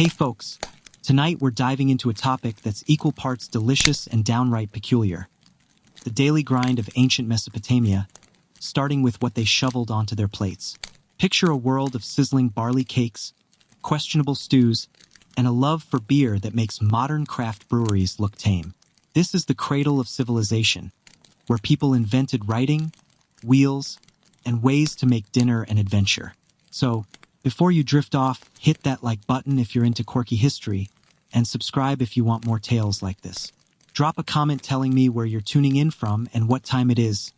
Hey folks, tonight we're diving into a topic that's equal parts delicious and downright peculiar. The daily grind of ancient Mesopotamia, starting with what they shoveled onto their plates. Picture a world of sizzling barley cakes, questionable stews, and a love for beer that makes modern craft breweries look tame. This is the cradle of civilization, where people invented writing, wheels, and ways to make dinner an adventure. So, before you drift off, hit that like button if you're into quirky history, and subscribe if you want more tales like this. Drop a comment telling me where you're tuning in from and what time it is.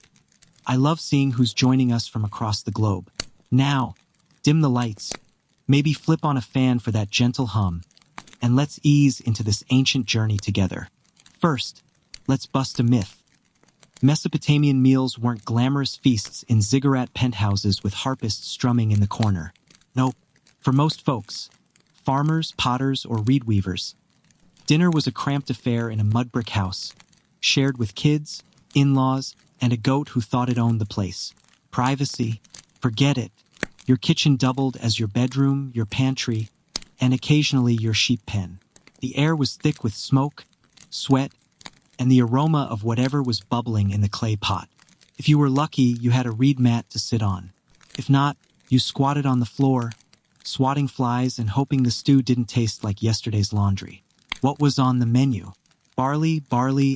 I love seeing who's joining us from across the globe. Now, dim the lights, maybe flip on a fan for that gentle hum, and let's ease into this ancient journey together. First, let's bust a myth. Mesopotamian meals weren't glamorous feasts in ziggurat penthouses with harpists strumming in the corner. Nope. For most folks, farmers, potters, or reed weavers, dinner was a cramped affair in a mud brick house, shared with kids, in-laws, and a goat who thought it owned the place. Privacy? Forget it. Your kitchen doubled as your bedroom, your pantry, and occasionally your sheep pen. The air was thick with smoke, sweat, and the aroma of whatever was bubbling in the clay pot. If you were lucky, you had a reed mat to sit on. If not, you squatted on the floor, swatting flies and hoping the stew didn't taste like yesterday's laundry. What was on the menu? Barley,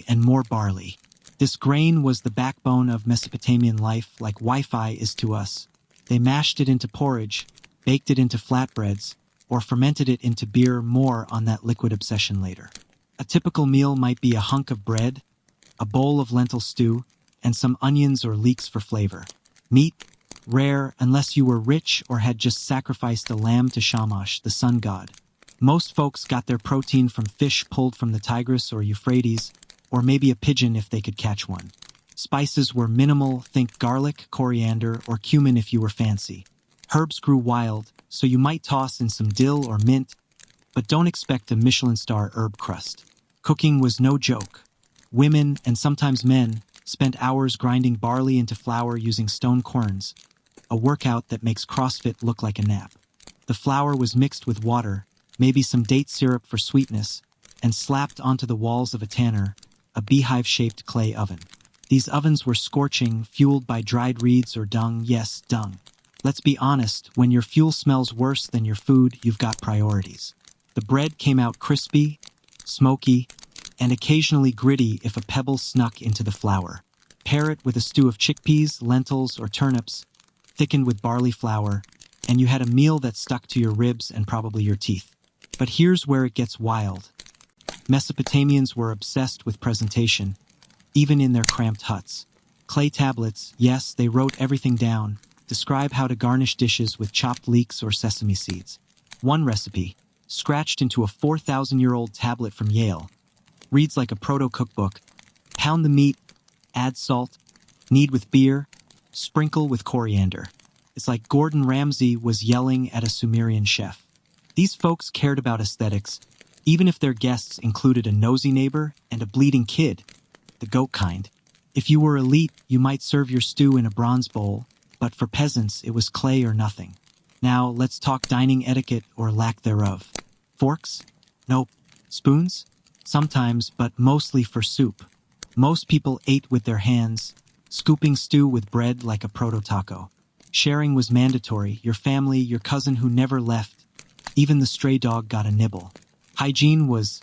and more barley. This grain was the backbone of Mesopotamian life, like Wi-Fi is to us. They mashed it into porridge, baked it into flatbreads, or fermented it into beer. More on that liquid obsession later. A typical meal might be a hunk of bread, a bowl of lentil stew, and some onions or leeks for flavor. Meat? Rare unless you were rich or had just sacrificed a lamb to Shamash, the sun god. Most folks got their protein from fish pulled from the Tigris or Euphrates, or maybe a pigeon if they could catch one. Spices were minimal, think garlic, coriander, or cumin if you were fancy. Herbs grew wild, so you might toss in some dill or mint, but don't expect a Michelin star herb crust. Cooking was no joke. Women, and sometimes men, spent hours grinding barley into flour using stone querns, a workout that makes CrossFit look like a nap. The flour was mixed with water, maybe some date syrup for sweetness, and slapped onto the walls of a tanner, a beehive-shaped clay oven. These ovens were scorching, fueled by dried reeds or dung. Yes, dung. Let's be honest, when your fuel smells worse than your food, you've got priorities. The bread came out crispy, smoky, and occasionally gritty if a pebble snuck into the flour. Pair it with a stew of chickpeas, lentils, or turnips, thickened with barley flour, and you had a meal that stuck to your ribs and probably your teeth. But here's where it gets wild. Mesopotamians were obsessed with presentation, even in their cramped huts. Clay tablets, yes, they wrote everything down, describe how to garnish dishes with chopped leeks or sesame seeds. One recipe, scratched into a 4,000-year-old tablet from Yale, reads like a proto-cookbook. Pound the meat, add salt, knead with beer, sprinkle with coriander. It's like Gordon Ramsay was yelling at a Sumerian chef. These folks cared about aesthetics, even if their guests included a nosy neighbor and a bleeding kid, the goat kind. If you were elite, you might serve your stew in a bronze bowl, but for peasants, it was clay or nothing. Now, let's talk dining etiquette or lack thereof. Forks? Nope. Spoons? Sometimes, but mostly for soup. Most people ate with their hands, scooping stew with bread like a proto-taco. Sharing was mandatory. Your family, your cousin who never left, even the stray dog got a nibble. Hygiene was,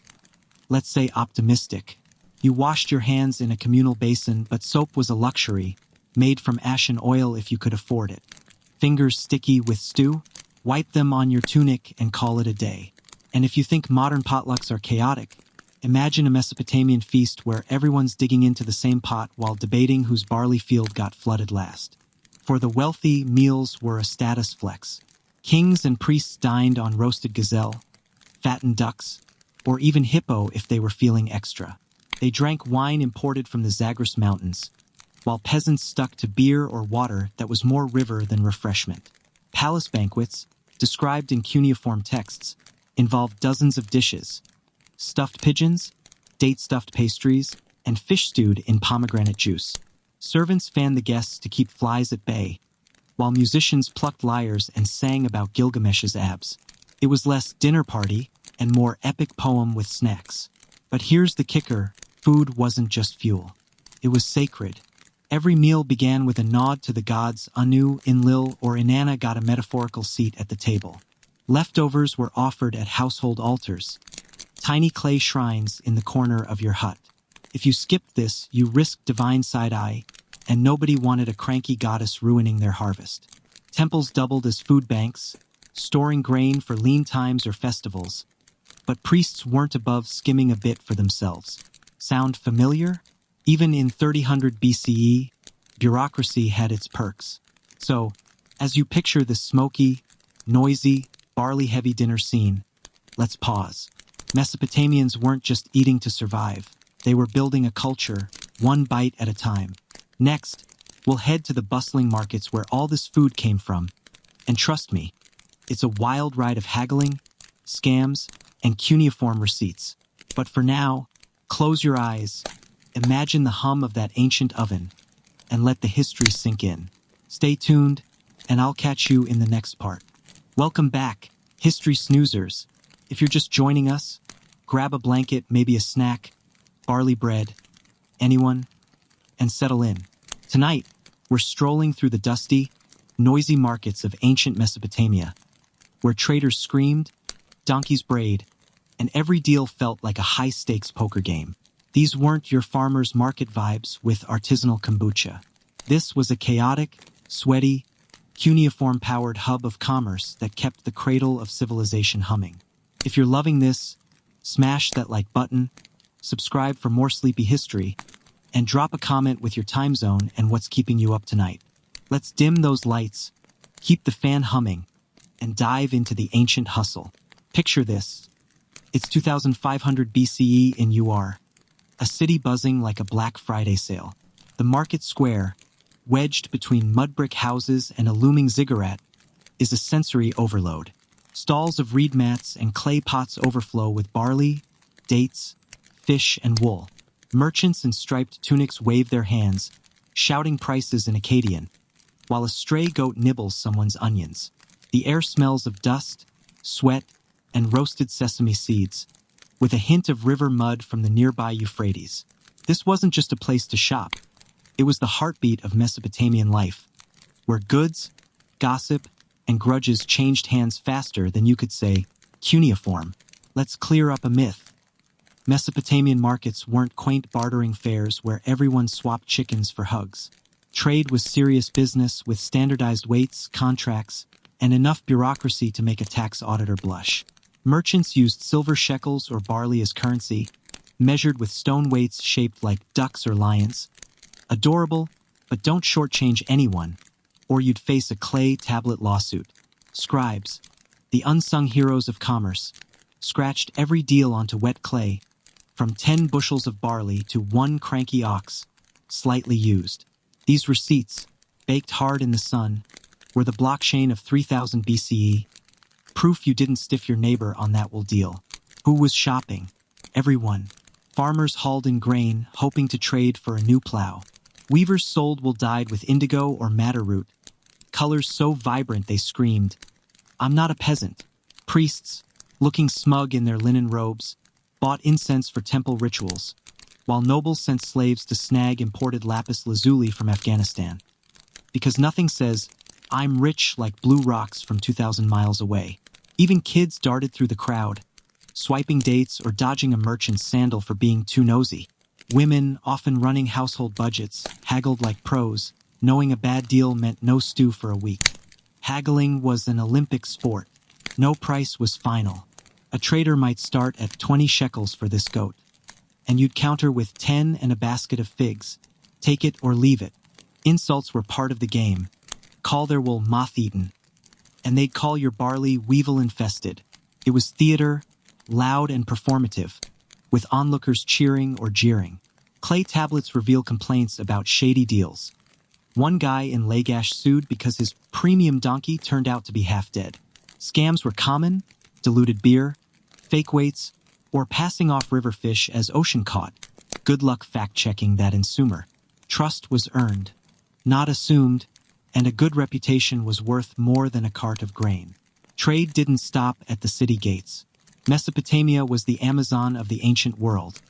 let's say, optimistic. You washed your hands in a communal basin, but soap was a luxury, made from ashen oil if you could afford it. Fingers sticky with stew? Wipe them on your tunic and call it a day. And if you think modern potlucks are chaotic, imagine a Mesopotamian feast where everyone's digging into the same pot while debating whose barley field got flooded last. For the wealthy, meals were a status flex. Kings and priests dined on roasted gazelle, fattened ducks, or even hippo if they were feeling extra. They drank wine imported from the Zagros Mountains, while peasants stuck to beer or water that was more river than refreshment. Palace banquets, described in cuneiform texts, involved dozens of dishes: stuffed pigeons, date-stuffed pastries, and fish stewed in pomegranate juice. Servants fanned the guests to keep flies at bay, while musicians plucked lyres and sang about Gilgamesh's abs. It was less dinner party and more epic poem with snacks. But here's the kicker, food wasn't just fuel. It was sacred. Every meal began with a nod to the gods. Anu, Enlil, or Inanna got a metaphorical seat at the table. Leftovers were offered at household altars, tiny clay shrines in the corner of your hut. If you skipped this, you risked divine side-eye, and nobody wanted a cranky goddess ruining their harvest. Temples doubled as food banks, storing grain for lean times or festivals, but priests weren't above skimming a bit for themselves. Sound familiar? Even in 3000 BCE, bureaucracy had its perks. So, as you picture the smoky, noisy, barley-heavy dinner scene, let's pause. Mesopotamians weren't just eating to survive. They were building a culture, one bite at a time. Next, we'll head to the bustling markets where all this food came from. And trust me, it's a wild ride of haggling, scams, and cuneiform receipts. But for now, close your eyes, imagine the hum of that ancient oven, and let the history sink in. Stay tuned, and I'll catch you in the next part. Welcome back, History Snoozers. If you're just joining us, grab a blanket, maybe a snack, barley bread, anyone, and settle in. Tonight, we're strolling through the dusty, noisy markets of ancient Mesopotamia, where traders screamed, donkeys brayed, and every deal felt like a high-stakes poker game. These weren't your farmer's market vibes with artisanal kombucha. This was a chaotic, sweaty, cuneiform-powered hub of commerce that kept the cradle of civilization humming. If you're loving this, smash that like button, subscribe for more sleepy history, and drop a comment with your time zone and what's keeping you up tonight. Let's dim those lights, keep the fan humming, and dive into the ancient hustle. Picture this. It's 2500 BCE in Ur, a city buzzing like a Black Friday sale. The market square, wedged between mud brick houses and a looming ziggurat, is a sensory overload. Stalls of reed mats and clay pots overflow with barley, dates, fish, and wool. Merchants in striped tunics wave their hands, shouting prices in Akkadian, while a stray goat nibbles someone's onions. The air smells of dust, sweat, and roasted sesame seeds, with a hint of river mud from the nearby Euphrates. This wasn't just a place to shop. It was the heartbeat of Mesopotamian life, where goods, gossip, and grudges changed hands faster than you could say, cuneiform. Let's clear up a myth. Mesopotamian markets weren't quaint bartering fairs where everyone swapped chickens for hugs. Trade was serious business with standardized weights, contracts, and enough bureaucracy to make a tax auditor blush. Merchants used silver shekels or barley as currency, measured with stone weights shaped like ducks or lions. Adorable, but don't shortchange anyone, or you'd face a clay tablet lawsuit. Scribes, the unsung heroes of commerce, scratched every deal onto wet clay, from 10 bushels of barley to 1 cranky ox, slightly used. These receipts, baked hard in the sun, were the blockchain of 3000 BCE, proof you didn't stiff your neighbor on that wool deal. Who was shopping? Everyone. Farmers hauled in grain, hoping to trade for a new plow. Weavers sold wool dyed with indigo or madder root, colors so vibrant they screamed, "I'm not a peasant." Priests, looking smug in their linen robes, bought incense for temple rituals, while nobles sent slaves to snag imported lapis lazuli from Afghanistan. Because nothing says, "I'm rich" like blue rocks from 2,000 miles away. Even kids darted through the crowd, swiping dates or dodging a merchant's sandal for being too nosy. Women, often running household budgets, haggled like pros, knowing a bad deal meant no stew for a week. Haggling was an Olympic sport. No price was final. A trader might start at 20 shekels for this goat, and you'd counter with 10 and a basket of figs. Take it or leave it. Insults were part of the game. Call their wool moth-eaten, and they'd call your barley weevil-infested. It was theater, loud and performative, with onlookers cheering or jeering. Clay tablets reveal complaints about shady deals. One guy in Lagash sued because his premium donkey turned out to be half dead. Scams were common: diluted beer, fake weights, or passing off river fish as ocean caught. Good luck fact-checking that insumer. Trust was earned, not assumed, and a good reputation was worth more than a cart of grain. Trade didn't stop at the city gates. Mesopotamia was the Amazon of the ancient world,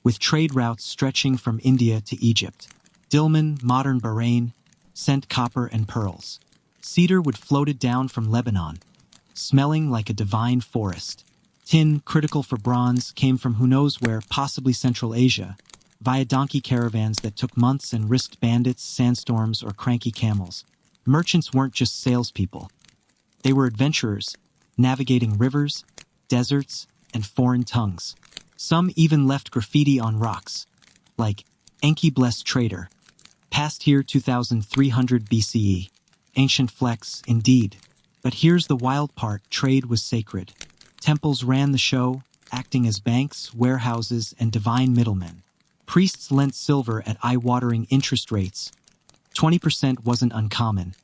with trade routes stretching from India to Egypt. Dilmun, modern Bahrain, sent copper and pearls. Cedar would floated down from Lebanon, smelling like a divine forest. Tin, critical for bronze, came from who knows where, possibly Central Asia, via donkey caravans that took months and risked bandits, sandstorms, or cranky camels. Merchants weren't just salespeople. They were adventurers, navigating rivers, deserts, and foreign tongues. Some even left graffiti on rocks, like Enki Blessed Trader, passed here 2300 BCE. Ancient flex, indeed. But here's the wild part: trade was sacred. Temples ran the show, acting as banks, warehouses, and divine middlemen. Priests lent silver at eye-watering interest rates. 20% wasn't uncommon,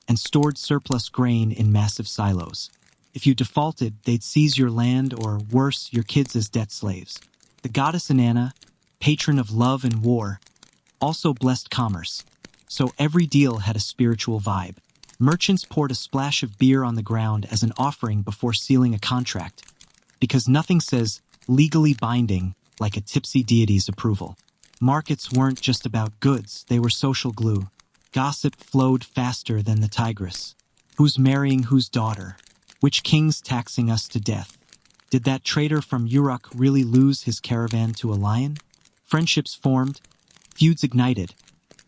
and stored surplus grain in massive silos. If you defaulted, they'd seize your land or, worse, your kids as debt slaves. The goddess Inanna, patron of love and war, also blessed commerce, so every deal had a spiritual vibe. Merchants poured a splash of beer on the ground as an offering before sealing a contract, because nothing says legally binding like a tipsy deity's approval. Markets weren't just about goods, they were social glue. Gossip flowed faster than the Tigris. Who's marrying whose daughter? Which king's taxing us to death? Did that trader from Uruk really lose his caravan to a lion? Friendships formed, feuds ignited,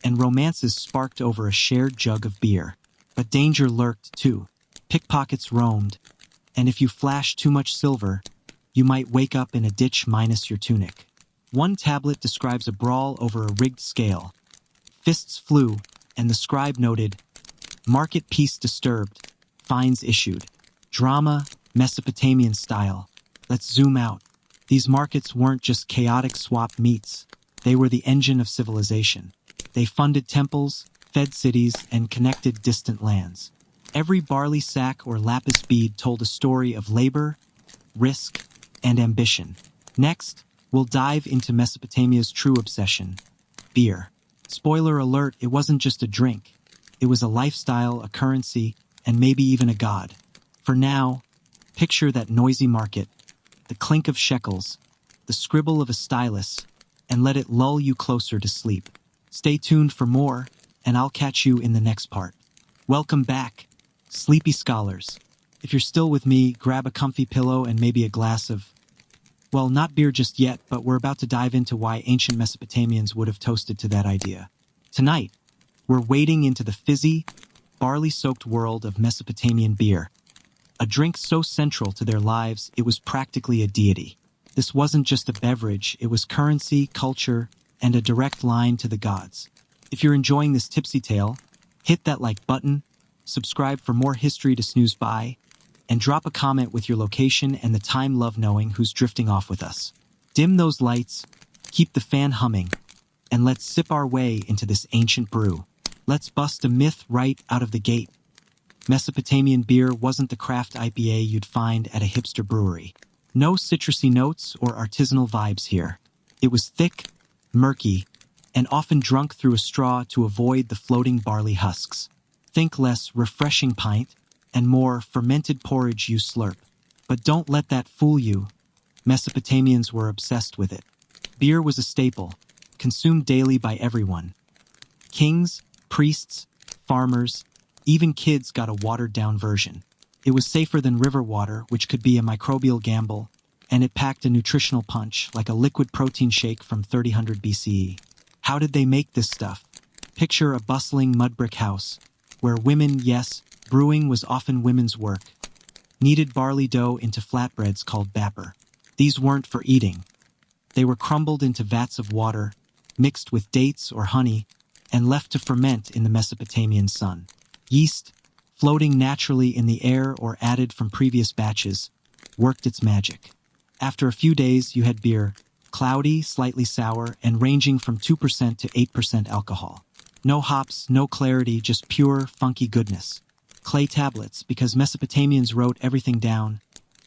and romances sparked over a shared jug of beer. But danger lurked, too. Pickpockets roamed, and if you flashed too much silver, you might wake up in a ditch minus your tunic. One tablet describes a brawl over a rigged scale. Fists flew, and the scribe noted, "Market peace disturbed, fines issued." Drama, Mesopotamian style. Let's zoom out. These markets weren't just chaotic swap meets. They were the engine of civilization. They funded temples, fed cities, and connected distant lands. Every barley sack or lapis bead told a story of labor, risk, and ambition. Next, we'll dive into Mesopotamia's true obsession: beer. Spoiler alert, it wasn't just a drink. It was a lifestyle, a currency, and maybe even a god. For now, picture that noisy market, the clink of shekels, the scribble of a stylus, and let it lull you closer to sleep. Stay tuned for more, and I'll catch you in the next part. Welcome back, sleepy scholars. If you're still with me, grab a comfy pillow and maybe a glass of, well, not beer just yet, but we're about to dive into why ancient Mesopotamians would have toasted to that idea. Tonight, we're wading into the fizzy, barley-soaked world of Mesopotamian beer. A drink so central to their lives, it was practically a deity. This wasn't just a beverage, it was currency, culture, and a direct line to the gods. If you're enjoying this tipsy tale, hit that like button, subscribe for more history to snooze by, and drop a comment with your location and the time. Love knowing who's drifting off with us. Dim those lights, keep the fan humming, and let's sip our way into this ancient brew. Let's bust a myth right out of the gate. Mesopotamian beer wasn't the craft IPA you'd find at a hipster brewery. No citrusy notes or artisanal vibes here. It was thick, murky, and often drunk through a straw to avoid the floating barley husks. Think less refreshing pint and more fermented porridge you slurp. But don't let that fool you. Mesopotamians were obsessed with it. Beer was a staple, consumed daily by everyone. Kings, priests, farmers, even kids got a watered-down version. It was safer than river water, which could be a microbial gamble, and it packed a nutritional punch, like a liquid protein shake from 3000 BCE. How did they make this stuff? Picture a bustling mud-brick house, where women, yes, brewing was often women's work, kneaded barley dough into flatbreads called bapper. These weren't for eating. They were crumbled into vats of water, mixed with dates or honey, and left to ferment in the Mesopotamian sun. Yeast, floating naturally in the air or added from previous batches, worked its magic. After a few days, you had beer, cloudy, slightly sour, and ranging from 2% to 8% alcohol. No hops, no clarity, just pure, funky goodness. Clay tablets, because Mesopotamians wrote everything down.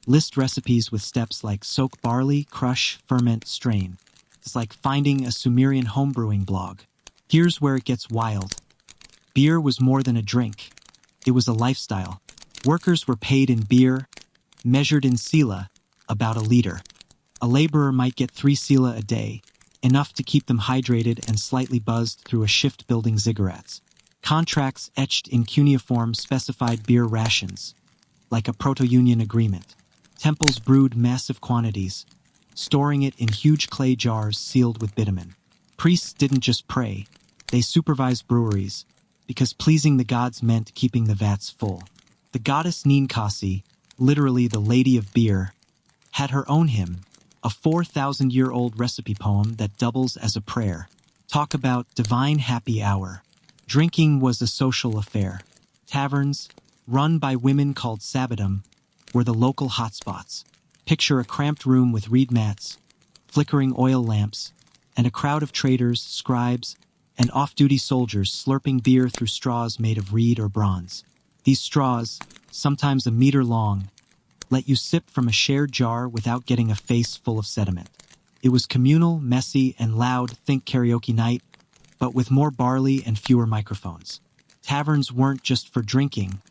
List recipes with steps like soak barley, crush, ferment, strain. It's like finding a Sumerian homebrewing blog. Here's where it gets wild. Beer was more than a drink. It was a lifestyle. Workers were paid in beer, measured in sela, about a liter. A laborer might get 3 sila a day, enough to keep them hydrated and slightly buzzed through a shift building ziggurats. Contracts etched in cuneiform specified beer rations, like a proto-union agreement. Temples brewed massive quantities, storing it in huge clay jars sealed with bitumen. Priests didn't just pray, they supervised breweries, because pleasing the gods meant keeping the vats full. The goddess Ninkasi, literally the Lady of Beer, had her own hymn, a 4,000-year-old recipe poem that doubles as a prayer. Talk about divine happy hour. Drinking was a social affair. Taverns, run by women called sabbatum, were the local hotspots. Picture a cramped room with reed mats, flickering oil lamps, and a crowd of traders, scribes, and off-duty soldiers slurping beer through straws made of reed or bronze. These straws, sometimes a meter long, let you sip from a shared jar without getting a face full of sediment. It was communal, messy, and loud, think karaoke night, but with more barley and fewer microphones. Taverns weren't just for drinking,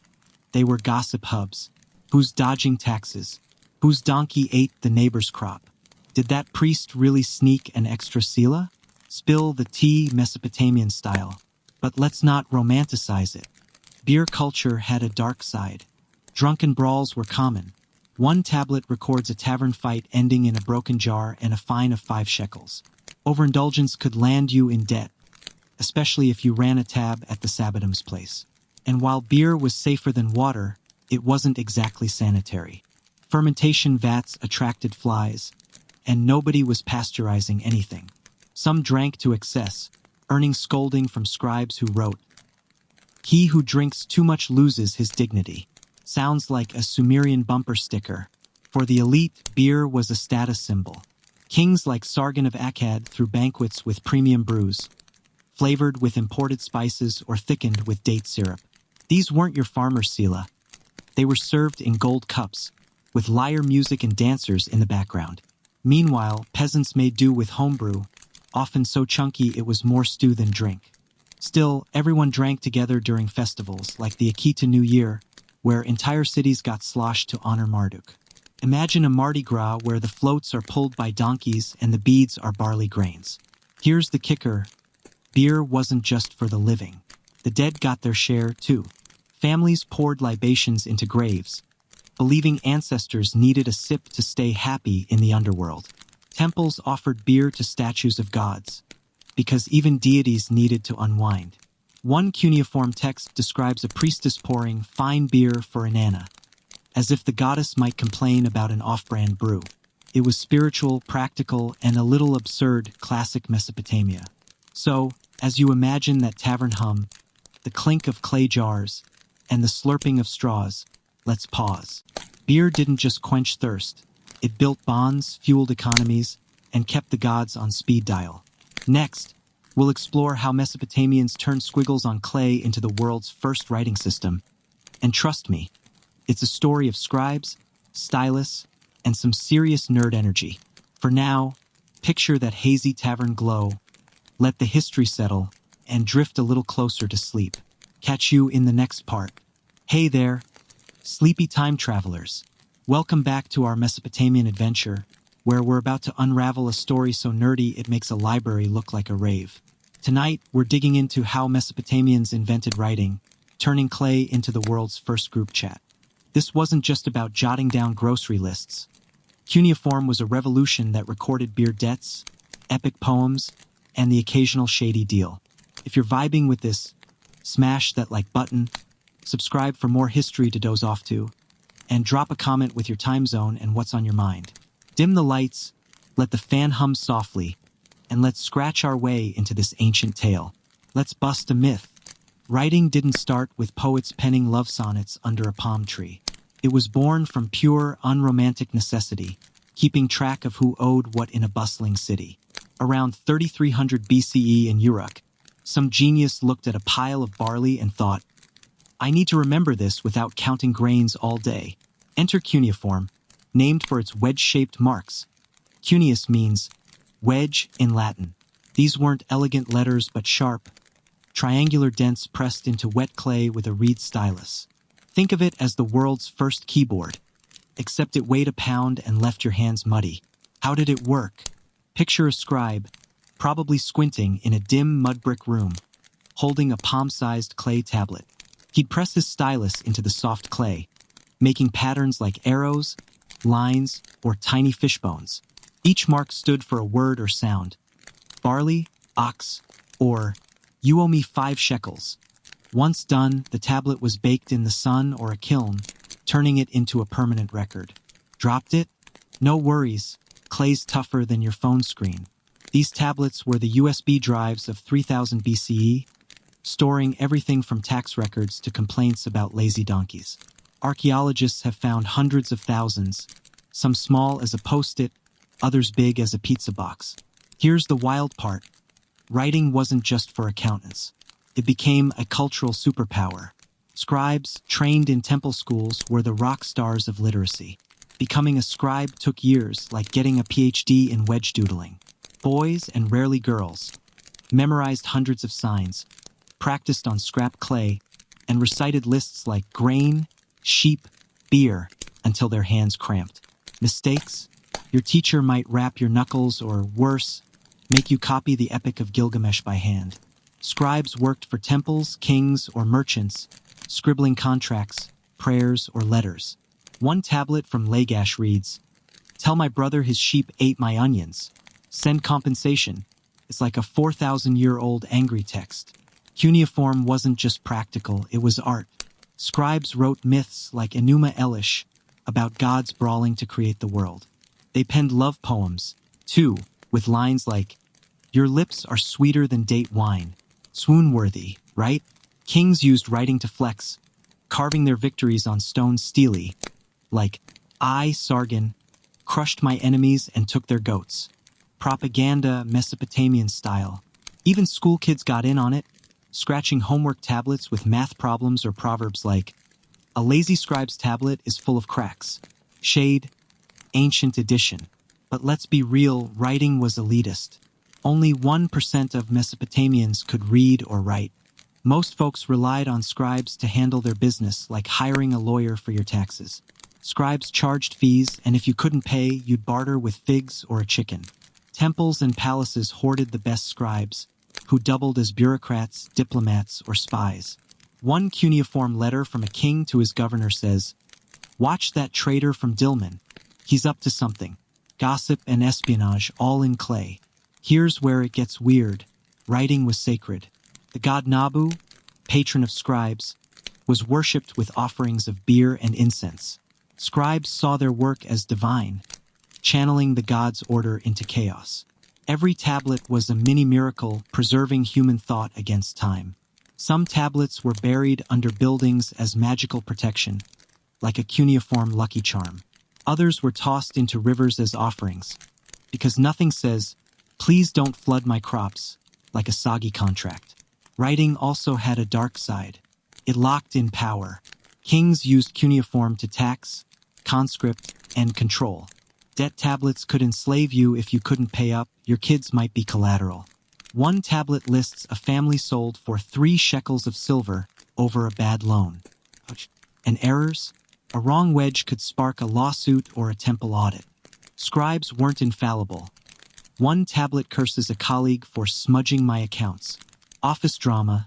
they were gossip hubs. Who's dodging taxes? Whose donkey ate the neighbor's crop? Did that priest really sneak an extra sila? Spill the tea Mesopotamian style. But let's not romanticize it. Beer culture had a dark side. Drunken brawls were common. One tablet records a tavern fight ending in a broken jar and a fine of 5 shekels. Overindulgence could land you in debt, especially if you ran a tab at the sabbatum's place. And while beer was safer than water, it wasn't exactly sanitary. Fermentation vats attracted flies, and nobody was pasteurizing anything. Some drank to excess, earning scolding from scribes who wrote, "He who drinks too much loses his dignity." Sounds like a Sumerian bumper sticker. For the elite, beer was a status symbol. Kings like Sargon of Akkad threw banquets with premium brews, flavored with imported spices or thickened with date syrup. These weren't your farmer's sila. They were served in gold cups, with lyre music and dancers in the background. Meanwhile, peasants made do with homebrew, often so chunky it was more stew than drink. Still, everyone drank together during festivals, like the Akita New Year, where entire cities got sloshed to honor Marduk. Imagine a Mardi Gras where the floats are pulled by donkeys and the beads are barley grains. Here's the kicker. Beer wasn't just for the living. The dead got their share, too. Families poured libations into graves, believing ancestors needed a sip to stay happy in the underworld. Temples offered beer to statues of gods, because even deities needed to unwind. One cuneiform text describes a priestess pouring fine beer for Inanna, as if the goddess might complain about an off-brand brew. It was spiritual, practical, and a little absurd, classic Mesopotamia. So, as you imagine that tavern hum, the clink of clay jars, and the slurping of straws, let's pause. Beer didn't just quench thirst. It built bonds, fueled economies, and kept the gods on speed dial. Next, we'll explore how Mesopotamians turned squiggles on clay into the world's first writing system. And trust me, it's a story of scribes, stylists, and some serious nerd energy. For now, picture that hazy tavern glow, let the history settle, and drift a little closer to sleep. Catch you in the next part. Hey there, sleepy time travelers. Welcome back to our Mesopotamian adventure, where we're about to unravel a story so nerdy it makes a library look like a rave. Tonight, we're digging into how Mesopotamians invented writing, turning clay into the world's first group chat. This wasn't just about jotting down grocery lists. Cuneiform was a revolution that recorded beer debts, epic poems, and the occasional shady deal. If you're vibing with this, smash that like button, subscribe for more history to doze off to, and drop a comment with your time zone and what's on your mind. Dim the lights, let the fan hum softly, and let's scratch our way into this ancient tale. Let's bust a myth. Writing didn't start with poets penning love sonnets under a palm tree. It was born from pure, unromantic necessity, keeping track of who owed what in a bustling city. Around 3300 BCE in Uruk, some genius looked at a pile of barley and thought, I need to remember this without counting grains all day. Enter cuneiform, named for its wedge-shaped marks. Cuneus means wedge in Latin. These weren't elegant letters but sharp, triangular dents pressed into wet clay with a reed stylus. Think of it as the world's first keyboard. except it weighed a pound and left your hands muddy. How did it work? Picture a scribe, probably squinting in a dim mud brick room, holding a palm-sized clay tablet. He'd press his stylus into the soft clay, making patterns like arrows, lines, or tiny fish bones. Each mark stood for a word or sound: barley, ox, or you owe me 5 shekels. Once done, the tablet was baked in the sun or a kiln, turning it into a permanent record. Dropped it? No worries. Clay's tougher than your phone screen. These tablets were the USB drives of 3000 BCE, storing everything from tax records to complaints about lazy donkeys. Archaeologists have found hundreds of thousands, some small as a post-it, others big as a pizza box. Here's the wild part. Writing wasn't just for accountants. It became a cultural superpower. Scribes, trained in temple schools, were the rock stars of literacy. Becoming a scribe took years, like getting a PhD in wedge doodling. Boys, and rarely girls, memorized hundreds of signs, practiced on scrap clay, and recited lists like grain, sheep, beer, until their hands cramped. Mistakes? Your teacher might rap your knuckles or, worse, make you copy the Epic of Gilgamesh by hand. Scribes worked for temples, kings, or merchants, scribbling contracts, prayers, or letters. One tablet from Lagash reads, "Tell my brother his sheep ate my onions. Send compensation." It's like a 4,000-year-old angry text. Cuneiform wasn't just practical, it was art. Scribes wrote myths like Enuma Elish about gods brawling to create the world. They penned love poems, too, with lines like, "Your lips are sweeter than date wine." Swoon-worthy, right? Kings used writing to flex, carving their victories on stone steely, like, "I, Sargon, crushed my enemies and took their goats." Propaganda, Mesopotamian style. Even school kids got in on it, scratching homework tablets with math problems or proverbs like, "A lazy scribe's tablet is full of cracks." Shade, ancient edition. But let's be real, writing was elitist. Only 1% of Mesopotamians could read or write. Most folks relied on scribes to handle their business, like hiring a lawyer for your taxes. Scribes charged fees, and if you couldn't pay, you'd barter with figs or a chicken. Temples and palaces hoarded the best scribes, who doubled as bureaucrats, diplomats, or spies. One cuneiform letter from a king to his governor says, "Watch that traitor from Dilmun. He's up to something." Gossip and espionage all in clay. Here's where it gets weird. Writing was sacred. The god Nabu, patron of scribes, was worshipped with offerings of beer and incense. Scribes saw their work as divine, channeling the god's order into chaos. Every tablet was a mini-miracle, preserving human thought against time. Some tablets were buried under buildings as magical protection, like a cuneiform lucky charm. Others were tossed into rivers as offerings, because nothing says, "Please don't flood my crops," like a soggy contract. Writing also had a dark side. It locked in power. Kings used cuneiform to tax, conscript, and control. Debt tablets could enslave you if you couldn't pay up. Your kids might be collateral. One tablet lists a family sold for 3 shekels of silver over a bad loan. And errors? A wrong wedge could spark a lawsuit or a temple audit. Scribes weren't infallible. One tablet curses a colleague for smudging my accounts. Office drama,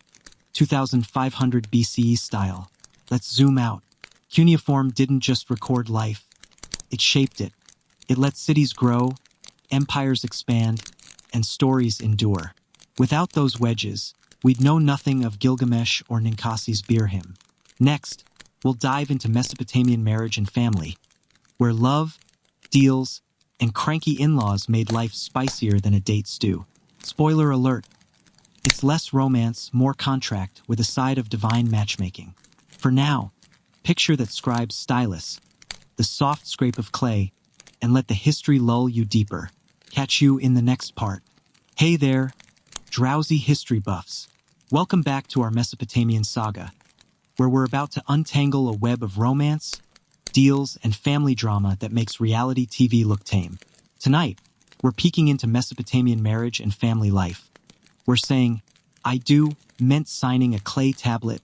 2500 BCE style. Let's zoom out. Cuneiform didn't just record life. It shaped it. It let cities grow, empires expand, and stories endure. Without those wedges, we'd know nothing of Gilgamesh or Ninkasi's beer hymn. Next, we'll dive into Mesopotamian marriage and family, where love, deals, and cranky in-laws made life spicier than a date stew. Spoiler alert, it's less romance, more contract, with a side of divine matchmaking. For now, picture that scribe's stylus, the soft scrape of clay, and let the history lull you deeper. Catch you in the next part. Hey there, drowsy history buffs. Welcome back to our Mesopotamian saga, where we're about to untangle a web of romance, deals, and family drama that makes reality TV look tame. Tonight, we're peeking into Mesopotamian marriage and family life. We're saying, "I do" meant signing a clay tablet,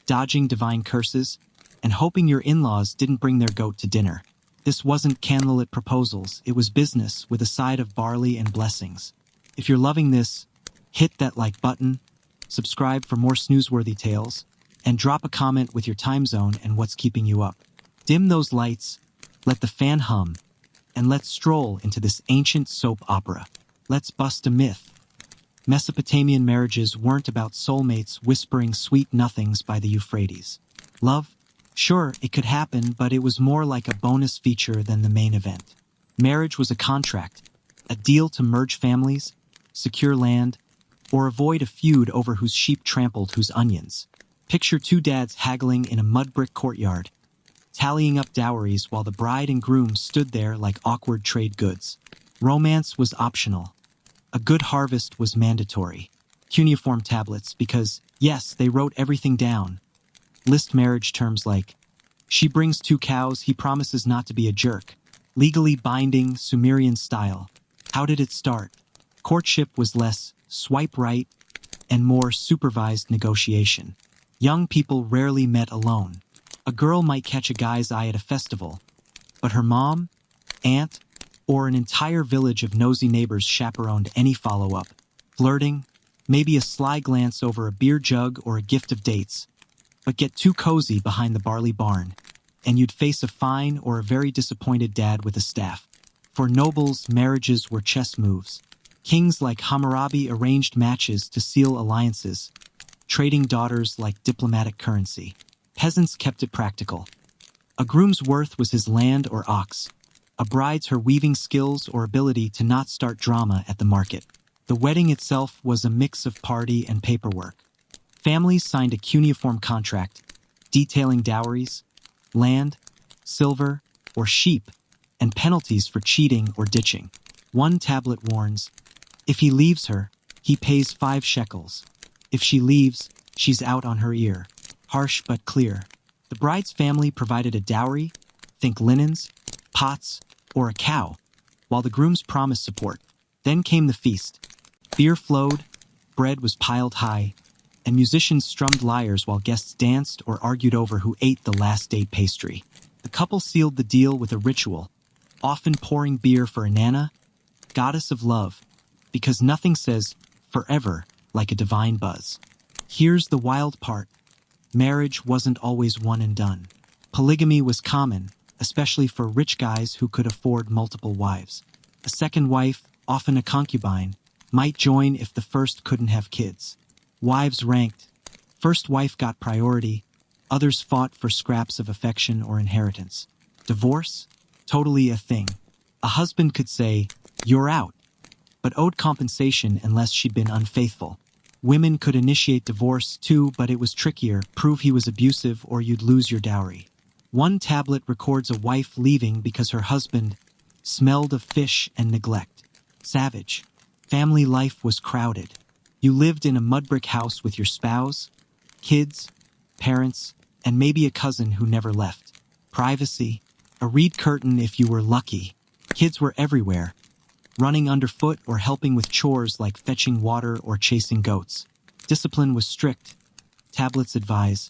dodging divine curses, and hoping your in-laws didn't bring their goat to dinner. This wasn't candlelit proposals, it was business with a side of barley and blessings. If you're loving this, hit that like button, subscribe for more snoozeworthy tales, and drop a comment with your time zone and what's keeping you up. Dim those lights, let the fan hum, and let's stroll into this ancient soap opera. Let's bust a myth. Mesopotamian marriages weren't about soulmates whispering sweet nothings by the Euphrates. Love? Sure, it could happen, but it was more like a bonus feature than the main event. Marriage was a contract, a deal to merge families, secure land, or avoid a feud over whose sheep trampled whose onions. Picture two dads haggling in a mud brick courtyard, tallying up dowries while the bride and groom stood there like awkward trade goods. Romance was optional. A good harvest was mandatory. Cuneiform tablets because, yes, they wrote everything down. List marriage terms like, she brings 2 cows, he promises not to be a jerk. Legally binding, Sumerian style. How did it start? Courtship was less swipe right and more supervised negotiation. Young people rarely met alone. A girl might catch a guy's eye at a festival, but her mom, aunt, or an entire village of nosy neighbors chaperoned any follow-up. Flirting, maybe a sly glance over a beer jug or a gift of dates. But get too cozy behind the barley barn, and you'd face a fine or a very disappointed dad with a staff. For nobles, marriages were chess moves. Kings like Hammurabi arranged matches to seal alliances, trading daughters like diplomatic currency. Peasants kept it practical. A groom's worth was his land or ox. A bride's her weaving skills or ability to not start drama at the market. The wedding itself was a mix of party and paperwork. Families signed a cuneiform contract, detailing dowries, land, silver, or sheep, and penalties for cheating or ditching. One tablet warns, if he leaves her, he pays 5 shekels. If she leaves, she's out on her ear. Harsh but clear. The bride's family provided a dowry, think linens, pots, or a cow, while the groom's promised support. Then came the feast. Beer flowed, bread was piled high, and musicians strummed lyres while guests danced or argued over who ate the last date pastry. The couple sealed the deal with a ritual, often pouring beer for Inanna, goddess of love, because nothing says forever like a divine buzz. Here's the wild part. Marriage wasn't always one and done. Polygamy was common, especially for rich guys who could afford multiple wives. A second wife, often a concubine, might join if the first couldn't have kids. Wives ranked. First wife got priority, others fought for scraps of affection or inheritance. Divorce? Totally a thing. A husband could say, "You're out," but owed compensation unless she'd been unfaithful. Women could initiate divorce too, but it was trickier. Prove he was abusive or you'd lose your dowry. One tablet records a wife leaving because her husband smelled of fish and neglect. Savage. Family life was crowded. You lived in a mud brick house with your spouse, kids, parents, and maybe a cousin who never left. Privacy. A reed curtain if you were lucky. Kids were everywhere, running underfoot or helping with chores like fetching water or chasing goats. Discipline was strict. Tablets advise,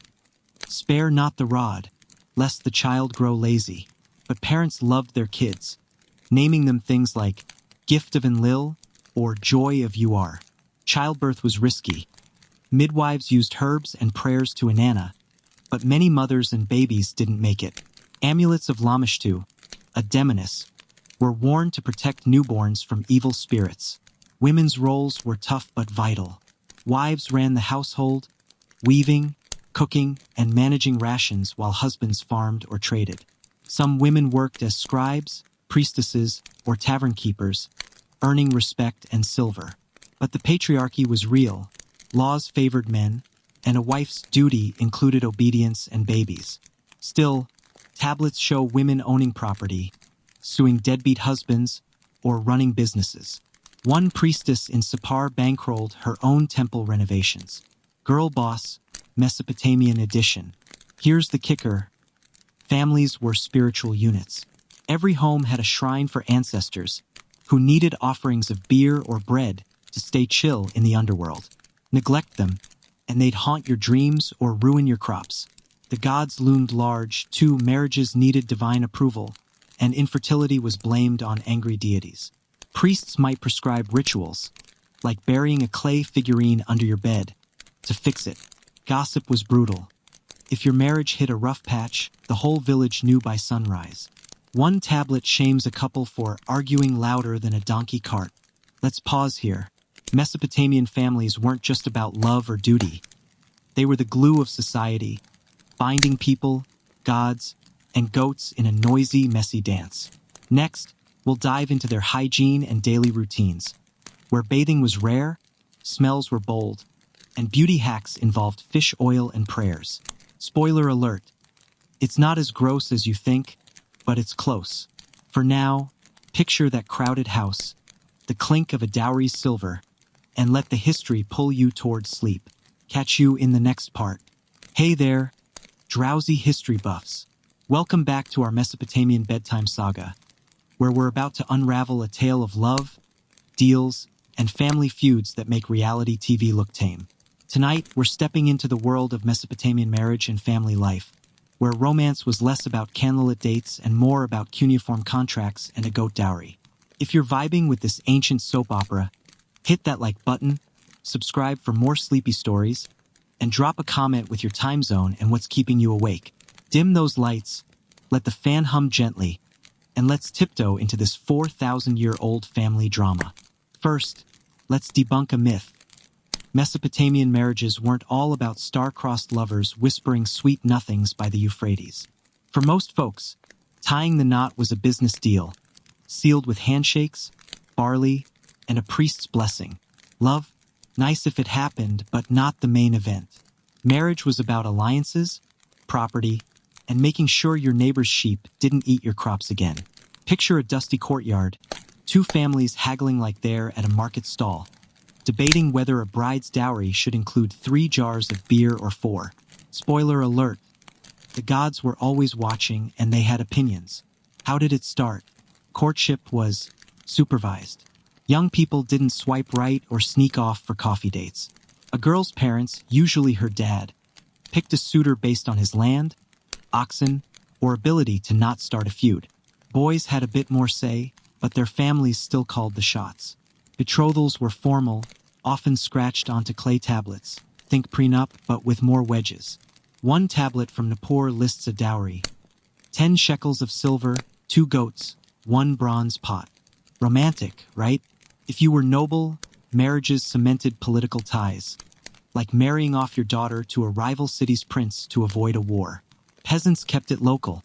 spare not the rod, lest the child grow lazy. But parents loved their kids, naming them things like gift of Enlil or joy of you are. Childbirth was risky. Midwives used herbs and prayers to Inanna, but many mothers and babies didn't make it. Amulets of Lamashtu, a demoness, were worn to protect newborns from evil spirits. Women's roles were tough but vital. Wives ran the household, weaving, cooking, and managing rations while husbands farmed or traded. Some women worked as scribes, priestesses, or tavern keepers, earning respect and silver. But the patriarchy was real. Laws favored men, and a wife's duty included obedience and babies. Still, tablets show women owning property, suing deadbeat husbands, or running businesses. One priestess in Sippar bankrolled her own temple renovations. Girl Boss, Mesopotamian edition. Here's the kicker. Families were spiritual units. Every home had a shrine for ancestors, who needed offerings of beer or bread to stay chill in the underworld. Neglect them, and they'd haunt your dreams or ruin your crops. The gods loomed large, too. Marriages needed divine approval, and infertility was blamed on angry deities. Priests might prescribe rituals, like burying a clay figurine under your bed, to fix it. Gossip was brutal. If your marriage hit a rough patch, the whole village knew by sunrise. One tablet shames a couple for arguing louder than a donkey cart. Let's pause here. Mesopotamian families weren't just about love or duty. They were the glue of society, binding people, gods, and goats in a noisy, messy dance. Next, we'll dive into their hygiene and daily routines. Where bathing was rare, smells were bold, and beauty hacks involved fish oil and prayers. Spoiler alert, it's not as gross as you think, but it's close. For now, picture that crowded house, the clink of a dowry's silver, and let the history pull you towards sleep. Catch you in the next part. Hey there, drowsy history buffs. Welcome back to our Mesopotamian bedtime saga, where we're about to unravel a tale of love, deals, and family feuds that make reality TV look tame. Tonight, we're stepping into the world of Mesopotamian marriage and family life, where romance was less about candlelit dates and more about cuneiform contracts and a goat dowry. If you're vibing with this ancient soap opera, hit that like button, subscribe for more sleepy stories, and drop a comment with your time zone and what's keeping you awake. Dim those lights, let the fan hum gently, and let's tiptoe into this 4,000-year-old family drama. First, let's debunk a myth. Mesopotamian marriages weren't all about star-crossed lovers whispering sweet nothings by the Euphrates. For most folks, tying the knot was a business deal, sealed with handshakes, barley, and a priest's blessing. Love? Nice if it happened, but not the main event. Marriage was about alliances, property, and making sure your neighbor's sheep didn't eat your crops again. Picture a dusty courtyard, two families haggling like they're at a market stall, debating whether a bride's dowry should include 3 jars of beer or 4. Spoiler alert, the gods were always watching and they had opinions. How did it start? Courtship was supervised. Young people didn't swipe right or sneak off for coffee dates. A girl's parents, usually her dad, picked a suitor based on his land, oxen, or ability to not start a feud. Boys had a bit more say, but their families still called the shots. Betrothals were formal, often scratched onto clay tablets. Think prenup, but with more wedges. One tablet from Nippur lists a dowry: 10 shekels of silver, 2 goats, 1 bronze pot. Romantic, right? If you were noble, marriages cemented political ties, like marrying off your daughter to a rival city's prince to avoid a war. Peasants kept it local,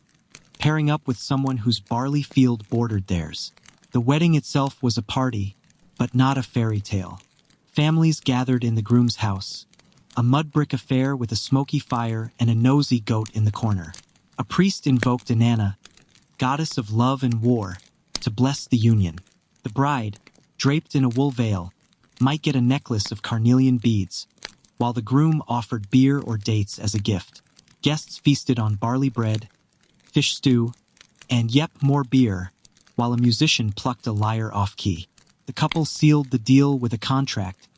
pairing up with someone whose barley field bordered theirs. The wedding itself was a party, but not a fairy tale. Families gathered in the groom's house, a mud brick affair with a smoky fire and a nosy goat in the corner. A priest invoked Inanna, goddess of love and war, to bless the union. The bride, draped in a wool veil, might get a necklace of carnelian beads, while the groom offered beer or dates as a gift. Guests feasted on barley bread, fish stew, and more beer, while a musician plucked a lyre off-key. The couple sealed the deal with a contract,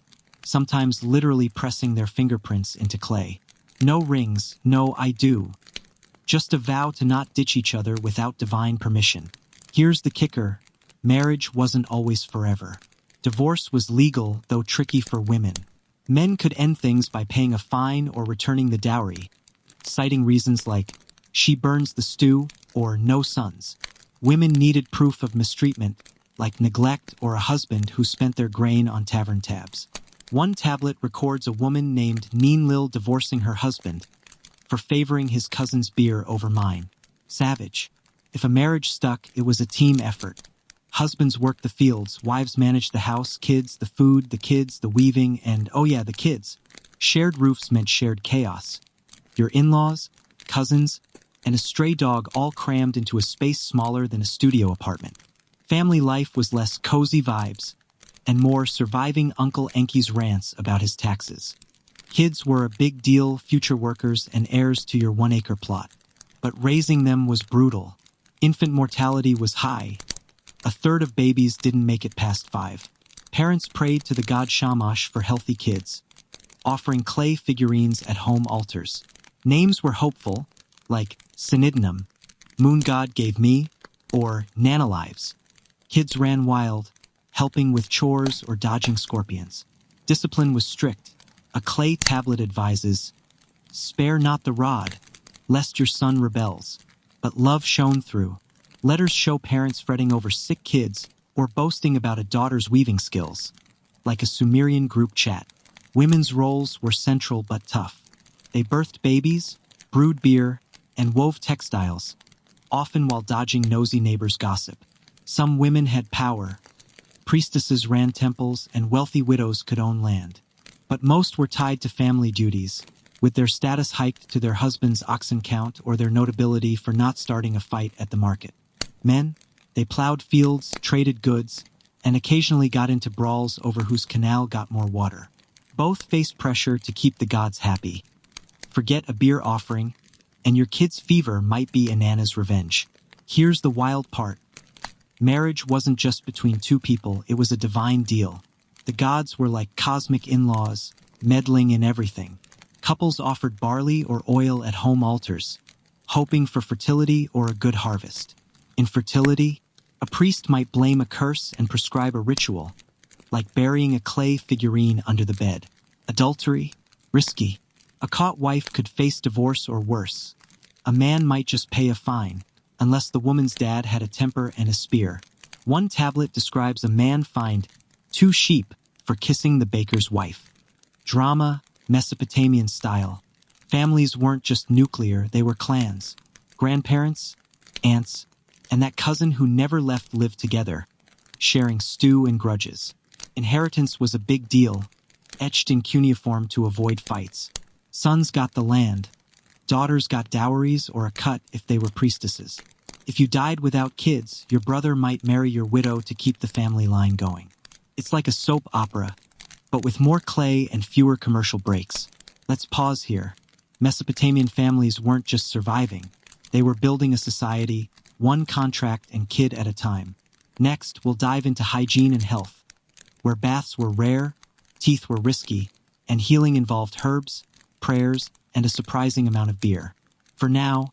sometimes literally pressing their fingerprints into clay. No rings, no I do. Just a vow to not ditch each other without divine permission. Here's the kicker: marriage wasn't always forever. Divorce was legal, though tricky for women. Men could end things by paying a fine or returning the dowry, citing reasons like, she burns the stew, or no sons. Women needed proof of mistreatment, like neglect or a husband who spent their grain on tavern tabs. One tablet records a woman named Ninlil divorcing her husband for favoring his cousin's beer over mine. Savage. If a marriage stuck, it was a team effort. Husbands worked the fields, wives managed the house, kids, the food, the kids, the weaving, and the kids. Shared roofs meant shared chaos. Your in-laws, cousins, and a stray dog all crammed into a space smaller than a studio apartment. Family life was less cozy vibes and more surviving Uncle Enki's rants about his taxes. Kids were a big deal, future workers and heirs to your 1-acre plot. But raising them was brutal. Infant mortality was high. A third of babies didn't make it past 5. Parents prayed to the god Shamash for healthy kids, offering clay figurines at home altars. Names were hopeful, like Sinidnum, moon god gave me, or nanolives. Kids ran wild, helping with chores or dodging scorpions. Discipline was strict. A clay tablet advises, "Spare not the rod, lest your son rebels." But love shone through. Letters show parents fretting over sick kids or boasting about a daughter's weaving skills. Like a Sumerian group chat, women's roles were central but tough. They birthed babies, brewed beer, and wove textiles, often while dodging nosy neighbors' gossip. Some women had power. Priestesses ran temples, and wealthy widows could own land. But most were tied to family duties, with their status hiked to their husband's oxen count or their notability for not starting a fight at the market. Men, they plowed fields, traded goods, and occasionally got into brawls over whose canal got more water. Both faced pressure to keep the gods happy. Forget a beer offering, and your kid's fever might be a Nana's revenge. Here's the wild part. Marriage wasn't just between two people, it was a divine deal. The gods were like cosmic in-laws, meddling in everything. Couples offered barley or oil at home altars, hoping for fertility or a good harvest. Infertility, a priest might blame a curse and prescribe a ritual, like burying a clay figurine under the bed. Adultery, risky. A caught wife could face divorce or worse. A man might just pay a fine, unless the woman's dad had a temper and a spear. One tablet describes a man fined 2 sheep for kissing the baker's wife. Drama, Mesopotamian style. Families weren't just nuclear, they were clans. Grandparents, aunts, and that cousin who never left lived together, sharing stew and grudges. Inheritance was a big deal, etched in cuneiform to avoid fights. Sons got the land. Daughters got dowries or a cut if they were priestesses. If you died without kids, your brother might marry your widow to keep the family line going. It's like a soap opera, but with more clay and fewer commercial breaks. Let's pause here. Mesopotamian families weren't just surviving. They were building a society, one contract and kid at a time. Next, we'll dive into hygiene and health, where baths were rare, teeth were risky, and healing involved herbs, prayers, and a surprising amount of beer. For now,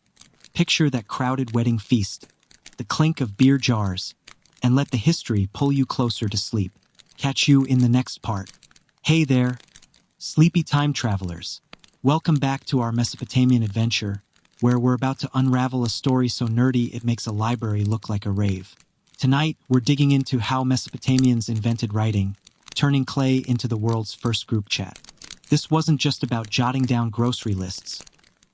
picture that crowded wedding feast, the clink of beer jars, and let the history pull you closer to sleep. Catch you in the next part. Hey there, sleepy time travelers. Welcome back to our Mesopotamian adventure, where we're about to unravel a story so nerdy it makes a library look like a rave. Tonight, we're digging into how Mesopotamians invented writing, turning clay into the world's first group chat. This wasn't just about jotting down grocery lists.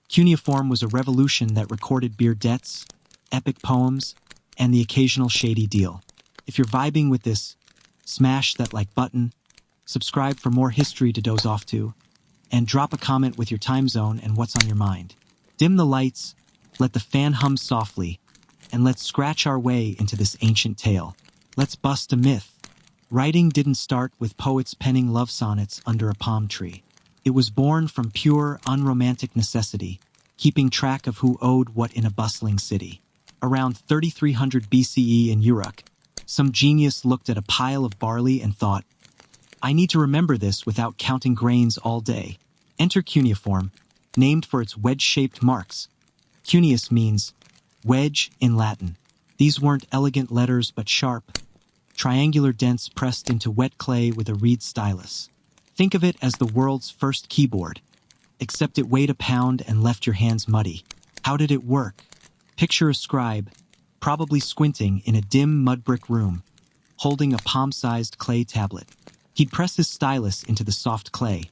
Cuneiform was a revolution that recorded beer debts, epic poems, and the occasional shady deal. If you're vibing with this, smash that like button, subscribe for more history to doze off to, and drop a comment with your time zone and what's on your mind. Dim the lights, let the fan hum softly, and let's scratch our way into this ancient tale. Let's bust a myth. Writing didn't start with poets penning love sonnets under a palm tree. It was born from pure, unromantic necessity, keeping track of who owed what in a bustling city. Around 3300 BCE in Uruk, some genius looked at a pile of barley and thought, "I need to remember this without counting grains all day." Enter cuneiform, named for its wedge-shaped marks. Cuneus means wedge in Latin. These weren't elegant letters but sharp, triangular dents pressed into wet clay with a reed stylus. Think of it as the world's first keyboard, except it weighed a pound and left your hands muddy. How did it work? Picture a scribe, probably squinting in a dim mud brick room, holding a palm-sized clay tablet. He'd press his stylus into the soft clay,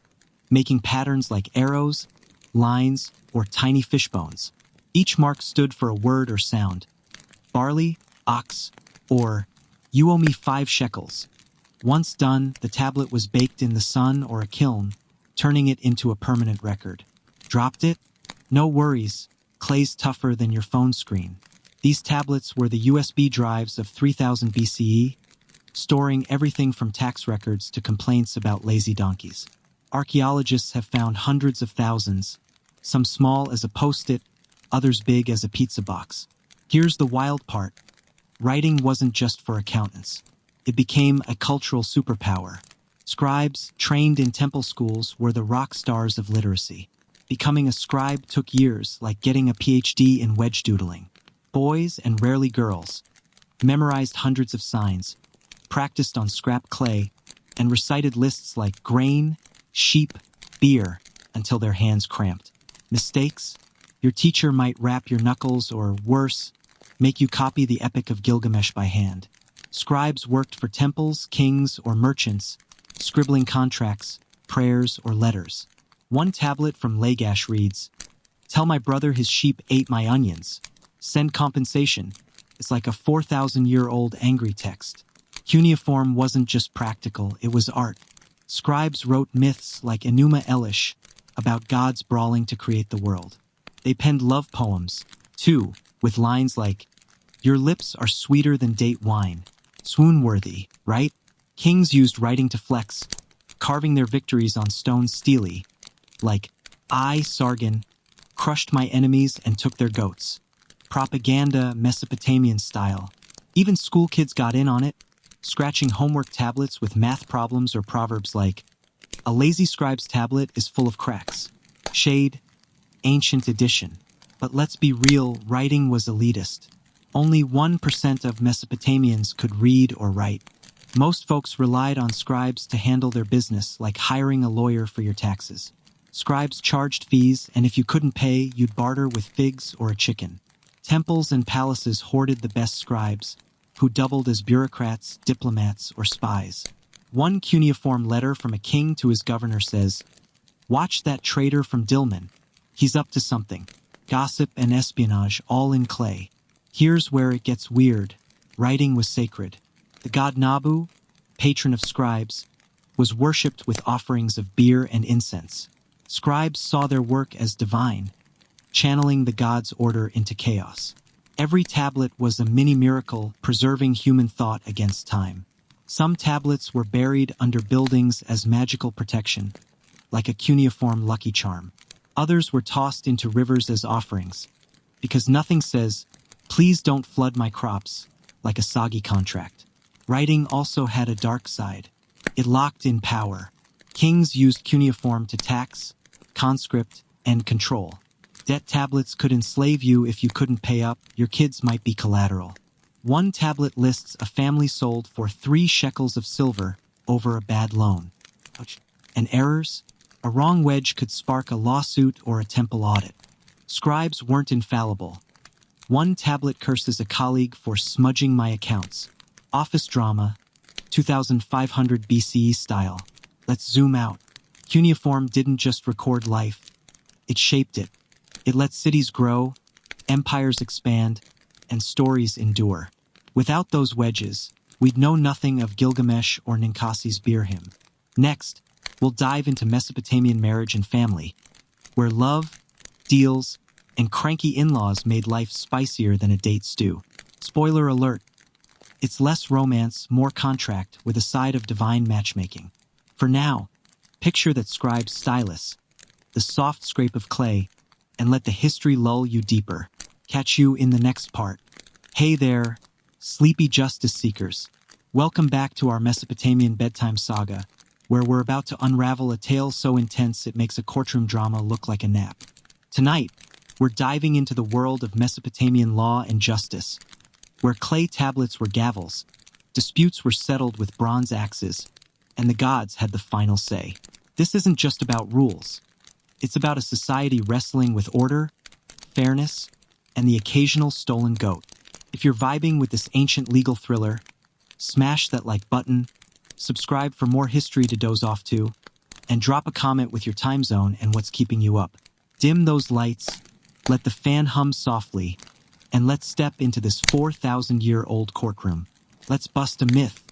making patterns like arrows, lines, or tiny fish bones. Each mark stood for a word or sound. Barley, ox, or "You owe me 5 shekels." Once done, the tablet was baked in the sun or a kiln, turning it into a permanent record. Dropped it? No worries, clay's tougher than your phone screen. These tablets were the USB drives of 3000 BCE, storing everything from tax records to complaints about lazy donkeys. Archaeologists have found hundreds of thousands, some small as a post-it, others big as a pizza box. Here's the wild part. Writing wasn't just for accountants. It became a cultural superpower. Scribes, trained in temple schools, were the rock stars of literacy. Becoming a scribe took years, like getting a PhD in wedge doodling. Boys, and rarely girls, memorized hundreds of signs, practiced on scrap clay, and recited lists like grain, sheep, beer, until their hands cramped. Mistakes? Your teacher might rap your knuckles or, worse, make you copy the Epic of Gilgamesh by hand. Scribes worked for temples, kings, or merchants, scribbling contracts, prayers, or letters. One tablet from Lagash reads, "Tell my brother his sheep ate my onions. Send compensation." It's like a 4,000-year-old angry text. Cuneiform wasn't just practical, it was art. Scribes wrote myths like Enuma Elish about gods brawling to create the world. They penned love poems, too, with lines like, "Your lips are sweeter than date wine." Swoon-worthy, right? Kings used writing to flex, carving their victories on stone steely, like, "I, Sargon, crushed my enemies and took their goats." Propaganda, Mesopotamian style. Even school kids got in on it, scratching homework tablets with math problems or proverbs like, "A lazy scribe's tablet is full of cracks." Shade, ancient edition. But let's be real, writing was elitist. Only 1% of Mesopotamians could read or write. Most folks relied on scribes to handle their business, like hiring a lawyer for your taxes. Scribes charged fees, and if you couldn't pay, you'd barter with figs or a chicken. Temples and palaces hoarded the best scribes, who doubled as bureaucrats, diplomats, or spies. One cuneiform letter from a king to his governor says, "Watch that traitor from Dilmun. He's up to something." Gossip and espionage all in clay. Here's where it gets weird. Writing was sacred. The god Nabu, patron of scribes, was worshipped with offerings of beer and incense. Scribes saw their work as divine, channeling the god's order into chaos. Every tablet was a mini-miracle, preserving human thought against time. Some tablets were buried under buildings as magical protection, like a cuneiform lucky charm. Others were tossed into rivers as offerings, because nothing says, "Please don't flood my crops," like a soggy contract. Writing also had a dark side. It locked in power. Kings used cuneiform to tax, conscript, and control. Debt tablets could enslave you if you couldn't pay up. Your kids might be collateral. One tablet lists a family sold for 3 shekels of silver over a bad loan. And errors? A wrong wedge could spark a lawsuit or a temple audit. Scribes weren't infallible. One tablet curses a colleague for smudging my accounts. Office drama, 2500 BCE style. Let's zoom out. Cuneiform didn't just record life. It shaped it. It let cities grow, empires expand, and stories endure. Without those wedges, we'd know nothing of Gilgamesh or Ninkasi's beer hymn. Next, we'll dive into Mesopotamian marriage and family, where love, deals, and cranky in-laws made life spicier than a date stew. Spoiler alert, it's less romance, more contract, with a side of divine matchmaking. For now, picture that scribe's stylus, the soft scrape of clay, and let the history lull you deeper. Catch you in the next part. Hey there, sleepy justice seekers. Welcome back to our Mesopotamian bedtime saga, where we're about to unravel a tale so intense it makes a courtroom drama look like a nap. Tonight, we're diving into the world of Mesopotamian law and justice, where clay tablets were gavels, disputes were settled with bronze axes, and the gods had the final say. This isn't just about rules. It's about a society wrestling with order, fairness, and the occasional stolen goat. If you're vibing with this ancient legal thriller, smash that like button, subscribe for more history to doze off to, and drop a comment with your time zone and what's keeping you up. Dim those lights, let the fan hum softly, and let's step into this 4,000-year-old courtroom. Let's bust a myth.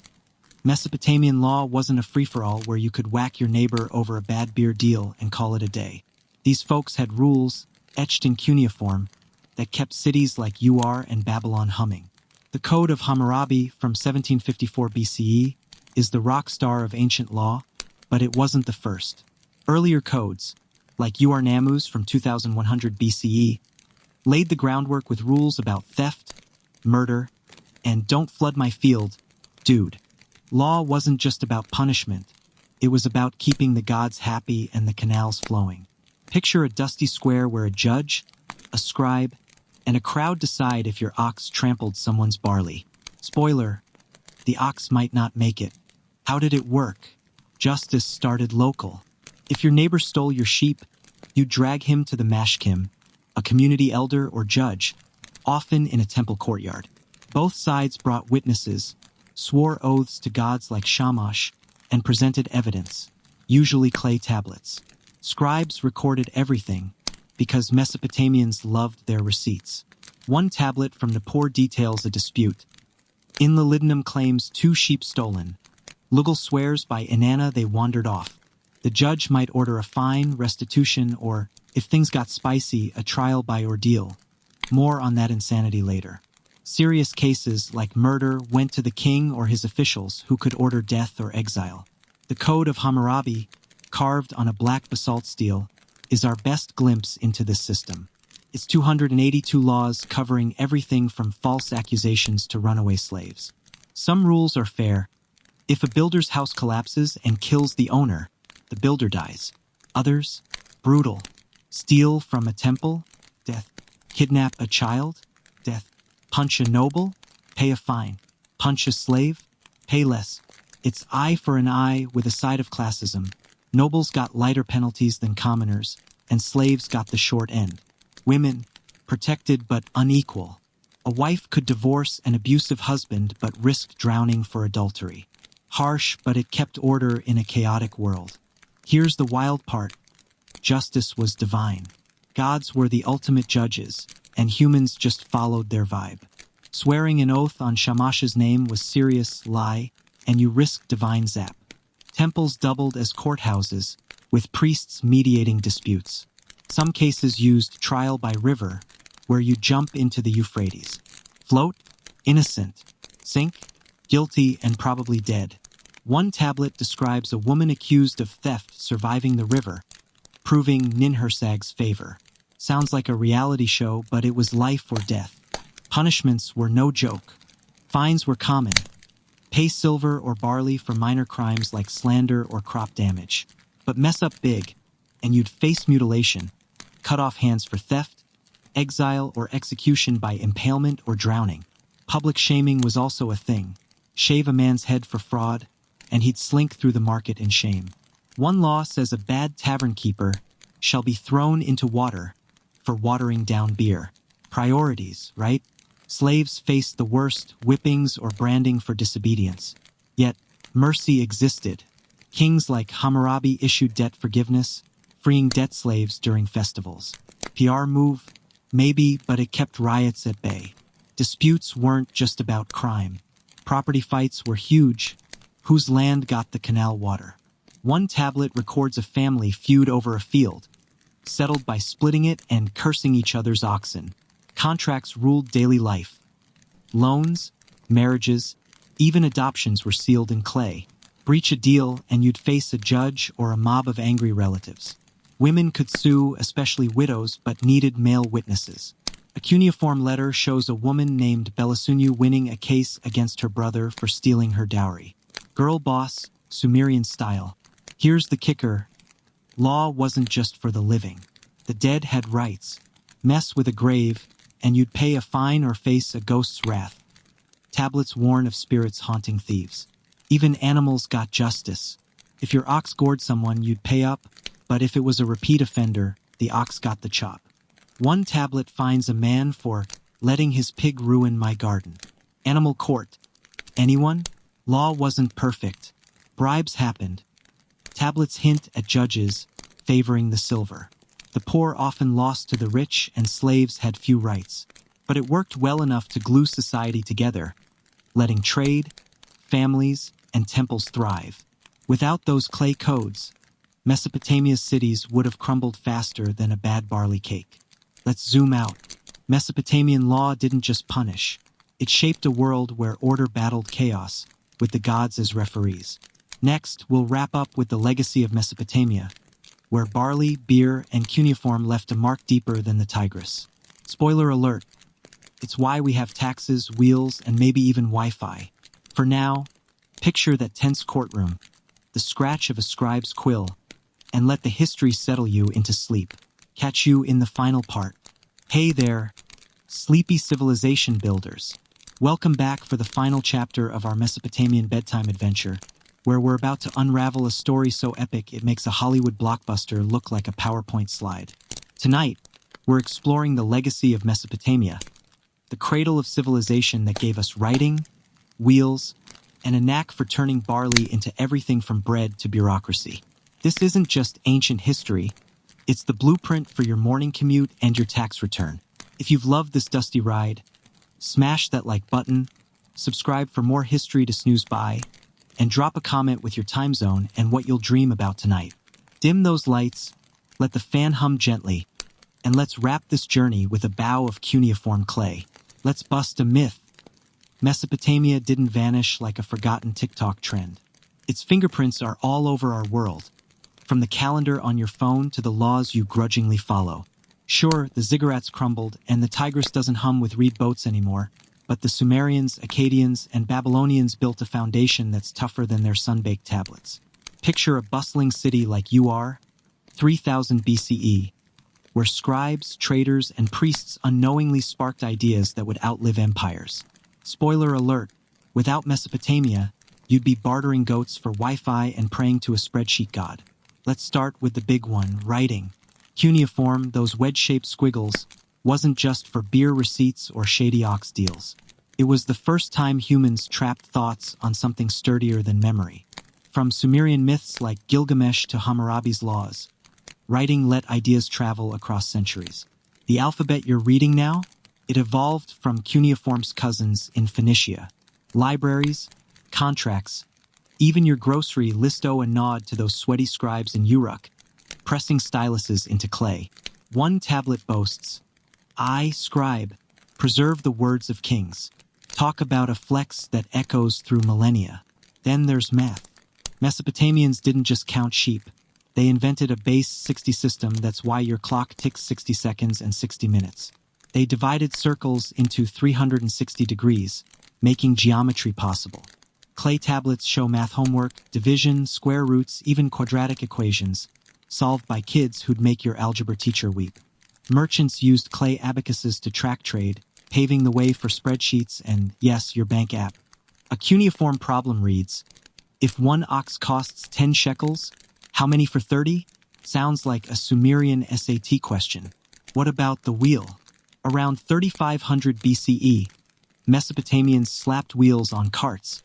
Mesopotamian law wasn't a free-for-all where you could whack your neighbor over a bad beer deal and call it a day. These folks had rules, etched in cuneiform, that kept cities like Ur and Babylon humming. The Code of Hammurabi from 1754 BCE is the rock star of ancient law, but it wasn't the first. Earlier codes, like Ur-Nammu's from 2100 BCE, laid the groundwork with rules about theft, murder, and don't flood my field, dude. Law wasn't just about punishment. It was about keeping the gods happy and the canals flowing. Picture a dusty square where a judge, a scribe, and a crowd decide if your ox trampled someone's barley. Spoiler, the ox might not make it. How did it work? Justice started local. If your neighbor stole your sheep, you'd drag him to the mashkim, a community elder or judge, often in a temple courtyard. Both sides brought witnesses, swore oaths to gods like Shamash, and presented evidence, usually clay tablets. Scribes recorded everything, because Mesopotamians loved their receipts. One tablet from Nippur details a dispute. Inlilidinum claims 2 sheep stolen. Lugal swears by Inanna they wandered off. The judge might order a fine, restitution, or, if things got spicy, a trial by ordeal. More on that insanity later. Serious cases like murder went to the king or his officials, who could order death or exile. The Code of Hammurabi, carved on a black basalt stele, is our best glimpse into this system. Its 282 laws covering everything from false accusations to runaway slaves. Some rules are fair. If a builder's house collapses and kills the owner, the builder dies. Others, brutal. Steal from a temple? Death. Kidnap a child? Death. Punch a noble? Pay a fine. Punch a slave? Pay less. It's eye for an eye with a side of classism. Nobles got lighter penalties than commoners, and slaves got the short end. Women, protected but unequal. A wife could divorce an abusive husband but risk drowning for adultery. Harsh, but it kept order in a chaotic world. Here's the wild part. Justice was divine. Gods were the ultimate judges, and humans just followed their vibe. Swearing an oath on Shamash's name was serious lie, and you risked divine zap. Temples doubled as courthouses, with priests mediating disputes. Some cases used trial by river, where you jump into the Euphrates. Float? Innocent. Sink? Guilty and probably dead. One tablet describes a woman accused of theft surviving the river, proving Ninhursag's favor. Sounds like a reality show, but it was life or death. Punishments were no joke. Fines were common. Pay silver or barley for minor crimes like slander or crop damage. But mess up big, and you'd face mutilation, cut off hands for theft, exile or execution by impalement or drowning. Public shaming was also a thing. Shave a man's head for fraud, and he'd slink through the market in shame. One law says a bad tavern keeper shall be thrown into water for watering down beer. Priorities, right? Slaves faced the worst, whippings or branding for disobedience. Yet, mercy existed. Kings like Hammurabi issued debt forgiveness, freeing debt slaves during festivals. PR move? Maybe, but it kept riots at bay. Disputes weren't just about crime. Property fights were huge. Whose land got the canal water? One tablet records a family feud over a field, settled by splitting it and cursing each other's oxen. Contracts ruled daily life. Loans, marriages, even adoptions were sealed in clay. Breach a deal and you'd face a judge or a mob of angry relatives. Women could sue, especially widows, but needed male witnesses. A cuneiform letter shows a woman named Belasunu winning a case against her brother for stealing her dowry. Girl boss, Sumerian style. Here's the kicker. Law wasn't just for the living. The dead had rights. Mess with a grave, and you'd pay a fine or face a ghost's wrath. Tablets warn of spirits haunting thieves. Even animals got justice. If your ox gored someone, you'd pay up, but if it was a repeat offender, the ox got the chop. One tablet finds a man for letting his pig ruin my garden. Animal court. Anyone? Law wasn't perfect. Bribes happened. Tablets hint at judges favoring the silver. The poor often lost to the rich, and slaves had few rights. But it worked well enough to glue society together, letting trade, families, and temples thrive. Without those clay codes, Mesopotamia's cities would have crumbled faster than a bad barley cake. Let's zoom out. Mesopotamian law didn't just punish. It shaped a world where order battled chaos, with the gods as referees. Next, we'll wrap up with the legacy of Mesopotamia, where barley, beer, and cuneiform left a mark deeper than the Tigris. Spoiler alert, it's why we have taxes, wheels, and maybe even Wi-Fi. For now, picture that tense courtroom, the scratch of a scribe's quill, and let the history settle you into sleep. Catch you in the final part. Hey there, sleepy civilization builders. Welcome back for the final chapter of our Mesopotamian bedtime adventure, where we're about to unravel a story so epic it makes a Hollywood blockbuster look like a PowerPoint slide. Tonight, we're exploring the legacy of Mesopotamia, the cradle of civilization that gave us writing, wheels, and a knack for turning barley into everything from bread to bureaucracy. This isn't just ancient history, it's the blueprint for your morning commute and your tax return. If you've loved this dusty ride, smash that like button, subscribe for more history to snooze by, and drop a comment with your time zone and what you'll dream about tonight. Dim those lights, let the fan hum gently, and let's wrap this journey with a bow of cuneiform clay. Let's bust a myth. Mesopotamia didn't vanish like a forgotten TikTok trend. Its fingerprints are all over our world, from the calendar on your phone to the laws you grudgingly follow. Sure, the ziggurats crumbled and the Tigris doesn't hum with reed boats anymore, but the Sumerians, Akkadians, and Babylonians built a foundation that's tougher than their sun-baked tablets. Picture a bustling city like you are, 3000 BCE, where scribes, traders, and priests unknowingly sparked ideas that would outlive empires. Spoiler alert, without Mesopotamia, you'd be bartering goats for Wi-Fi and praying to a spreadsheet god. Let's start with the big one, writing. Cuneiform, those wedge-shaped squiggles, wasn't just for beer receipts or shady ox deals. It was the first time humans trapped thoughts on something sturdier than memory. From Sumerian myths like Gilgamesh to Hammurabi's laws, writing let ideas travel across centuries. The alphabet you're reading now? It evolved from cuneiform's cousins in Phoenicia. Libraries, contracts, even your grocery list owe a nod to those sweaty scribes in Uruk, pressing styluses into clay. One tablet boasts, I, scribe, preserve the words of kings. Talk about a flex that echoes through millennia. Then there's math. Mesopotamians didn't just count sheep. They invented a base 60 system that's why your clock ticks 60 seconds and 60 minutes. They divided circles into 360 degrees, making geometry possible. Clay tablets show math homework, division, square roots, even quadratic equations, solved by kids who'd make your algebra teacher weep. Merchants used clay abacuses to track trade, paving the way for spreadsheets and, yes, your bank app. A cuneiform problem reads, if one ox costs 10 shekels, how many for 30? Sounds like a Sumerian SAT question. What about the wheel? Around 3500 BCE, Mesopotamians slapped wheels on carts,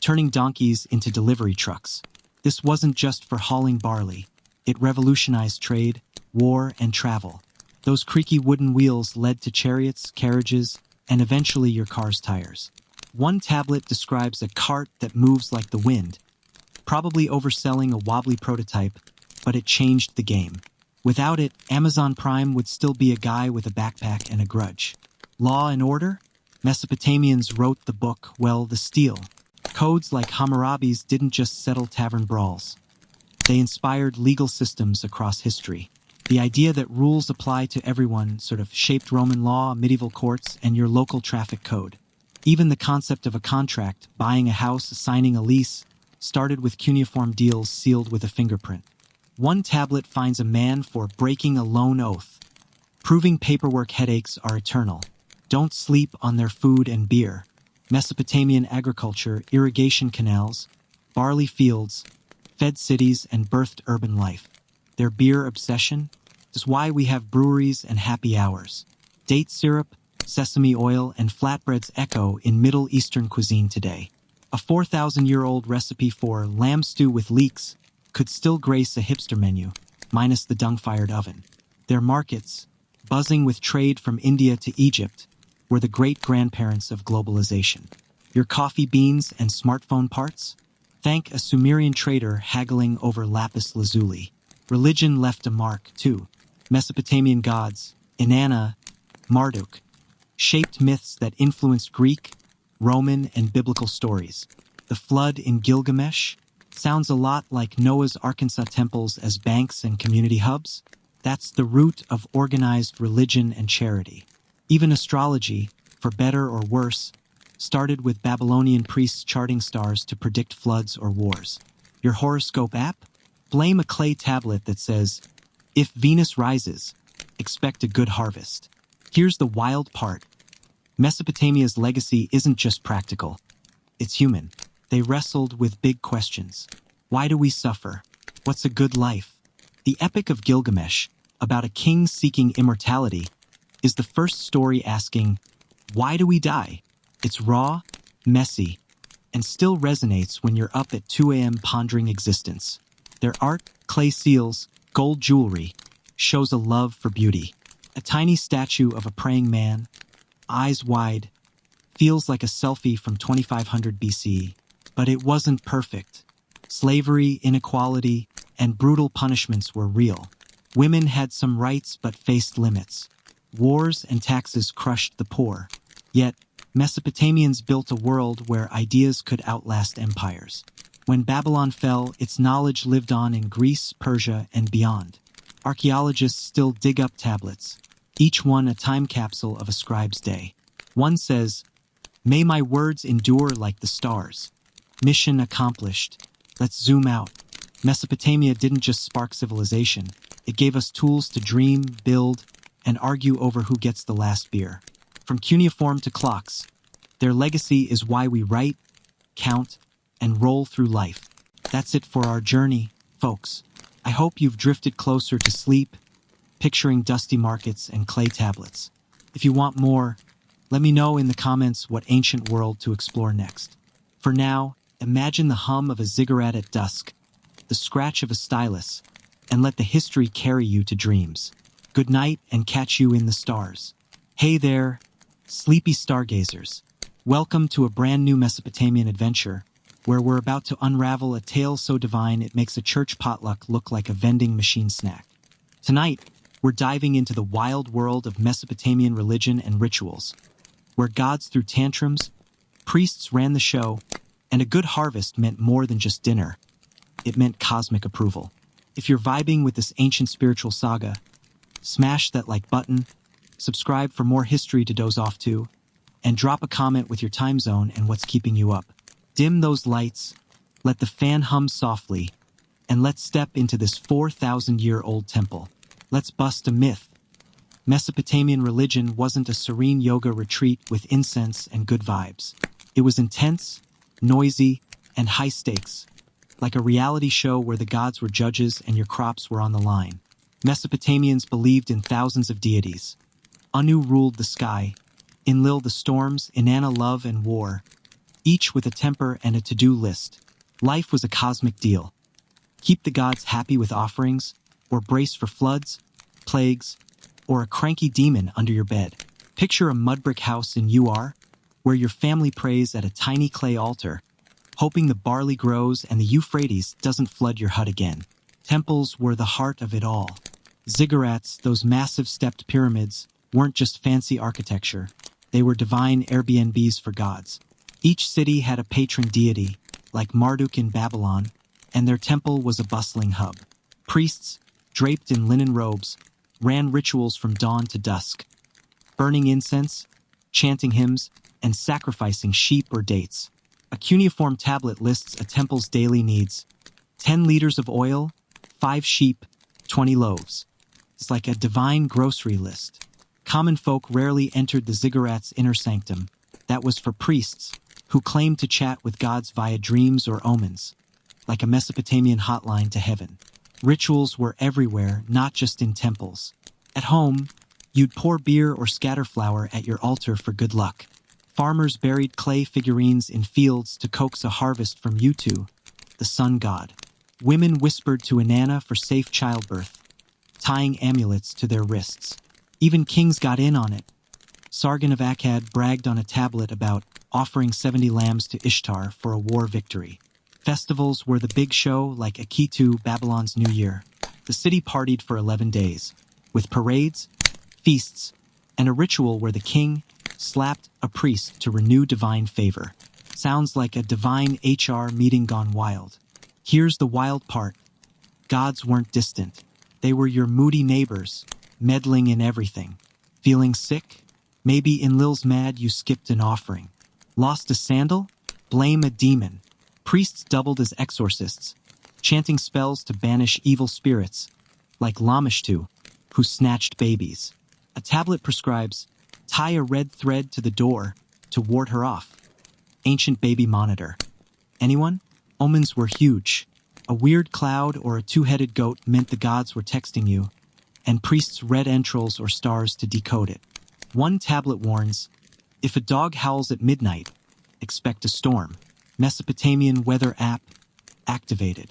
turning donkeys into delivery trucks. This wasn't just for hauling barley. It revolutionized trade, war, and travel. Those creaky wooden wheels led to chariots, carriages, and eventually your car's tires. One tablet describes a cart that moves like the wind, probably overselling a wobbly prototype, but it changed the game. Without it, Amazon Prime would still be a guy with a backpack and a grudge. Law and order? Mesopotamians wrote the book, well, the steel. Codes like Hammurabi's didn't just settle tavern brawls. They inspired legal systems across history. The idea that rules apply to everyone sort of shaped Roman law, medieval courts, and your local traffic code. Even the concept of a contract, buying a house, signing a lease, started with cuneiform deals sealed with a fingerprint. One tablet finds a man for breaking a loan oath, proving paperwork headaches are eternal. Don't sleep on their food and beer. Mesopotamian agriculture, irrigation canals, barley fields, fed cities and birthed urban life. Their beer obsession is why we have breweries and happy hours. Date syrup, sesame oil, and flatbreads echo in Middle Eastern cuisine today. A 4,000-year-old recipe for lamb stew with leeks could still grace a hipster menu, minus the dung-fired oven. Their markets, buzzing with trade from India to Egypt, were the great-grandparents of globalization. Your coffee beans and smartphone parts? Thank a Sumerian trader haggling over lapis lazuli. Religion left a mark, too. Mesopotamian gods, Inanna, Marduk, shaped myths that influenced Greek, Roman, and biblical stories. The flood in Gilgamesh sounds a lot like Noah's Arkansas temples as banks and community hubs. That's the root of organized religion and charity. Even astrology, for better or worse, started with Babylonian priests charting stars to predict floods or wars. Your horoscope app? Blame a clay tablet that says, if Venus rises, expect a good harvest. Here's the wild part. Mesopotamia's legacy isn't just practical, it's human. They wrestled with big questions. Why do we suffer? What's a good life? The Epic of Gilgamesh, about a king seeking immortality, is the first story asking, why do we die? It's raw, messy, and still resonates when you're up at 2 a.m. pondering existence. Their art, clay seals, gold jewelry, shows a love for beauty. A tiny statue of a praying man, eyes wide, feels like a selfie from 2500 BC, but it wasn't perfect. Slavery, inequality, and brutal punishments were real. Women had some rights but faced limits. Wars and taxes crushed the poor. Yet, Mesopotamians built a world where ideas could outlast empires. When Babylon fell, its knowledge lived on in Greece, Persia, and beyond. Archaeologists still dig up tablets, each one a time capsule of a scribe's day. One says, "May my words endure like the stars." Mission accomplished. Let's zoom out. Mesopotamia didn't just spark civilization. It gave us tools to dream, build, and argue over who gets the last beer. From cuneiform to clocks, their legacy is why we write, count, and roll through life. That's it for our journey, folks. I hope you've drifted closer to sleep, picturing dusty markets and clay tablets. If you want more, let me know in the comments what ancient world to explore next. For now, imagine the hum of a ziggurat at dusk, the scratch of a stylus, and let the history carry you to dreams. Good night and catch you in the stars. Hey there, sleepy stargazers. Welcome to a brand new Mesopotamian adventure, where we're about to unravel a tale so divine it makes a church potluck look like a vending machine snack. Tonight, we're diving into the wild world of Mesopotamian religion and rituals, where gods threw tantrums, priests ran the show, and a good harvest meant more than just dinner. It meant cosmic approval. If you're vibing with this ancient spiritual saga, smash that like button, subscribe for more history to doze off to, and drop a comment with your time zone and what's keeping you up. Dim those lights, let the fan hum softly, and let's step into this 4,000-year-old temple. Let's bust a myth. Mesopotamian religion wasn't a serene yoga retreat with incense and good vibes. It was intense, noisy, and high stakes, like a reality show where the gods were judges and your crops were on the line. Mesopotamians believed in thousands of deities. Anu ruled the sky, Enlil the storms, Inanna love and war, each with a temper and a to-do list. Life was a cosmic deal. Keep the gods happy with offerings, or brace for floods, plagues, or a cranky demon under your bed. Picture a mud brick house in UR, where your family prays at a tiny clay altar, hoping the barley grows and the Euphrates doesn't flood your hut again. Temples were the heart of it all. Ziggurats, those massive stepped pyramids, weren't just fancy architecture. They were divine Airbnbs for gods. Each city had a patron deity, like Marduk in Babylon, and their temple was a bustling hub. Priests, draped in linen robes, ran rituals from dawn to dusk, burning incense, chanting hymns, and sacrificing sheep or dates. A cuneiform tablet lists a temple's daily needs: 10 liters of oil, 5 sheep, 20 loaves. It's like a divine grocery list. Common folk rarely entered the ziggurat's inner sanctum. That was for priests, who claimed to chat with gods via dreams or omens, like a Mesopotamian hotline to heaven. Rituals were everywhere, not just in temples. At home, you'd pour beer or scatter flour at your altar for good luck. Farmers buried clay figurines in fields to coax a harvest from Utu, the sun god. Women whispered to Inanna for safe childbirth, tying amulets to their wrists. Even kings got in on it. Sargon of Akkad bragged on a tablet about offering 70 lambs to Ishtar for a war victory. Festivals were the big show, like Akitu, Babylon's New Year. The city partied for 11 days, with parades, feasts, and a ritual where the king slapped a priest to renew divine favor. Sounds like a divine HR meeting gone wild. Here's the wild part. Gods weren't distant. They were your moody neighbors, meddling in everything. Feeling sick? Maybe Enlil's mad you skipped an offering. Lost a sandal? Blame a demon. Priests doubled as exorcists, chanting spells to banish evil spirits, like Lamishtu, who snatched babies. A tablet prescribes Tie a red thread to the door to ward her off. Ancient baby monitor. Anyone? Omens were huge. A weird cloud or a two-headed goat meant the gods were texting you, and priests read entrails or stars to decode it. One tablet warns, if a dog howls at midnight, expect a storm. Mesopotamian weather app activated.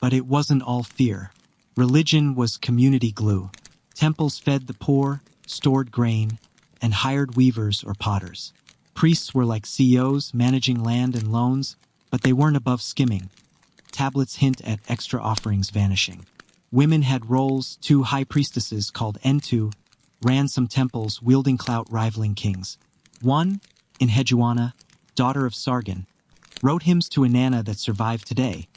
But it wasn't all fear. Religion was community glue. Temples fed the poor, stored grain, and hired weavers or potters. Priests were like CEOs managing land and loans, but they weren't above skimming. Tablets hint at extra offerings vanishing. Women had roles. Two high priestesses called Entu ran some temples wielding clout rivaling kings. One, Enheduanna, daughter of Sargon, wrote hymns to Inanna that survive today,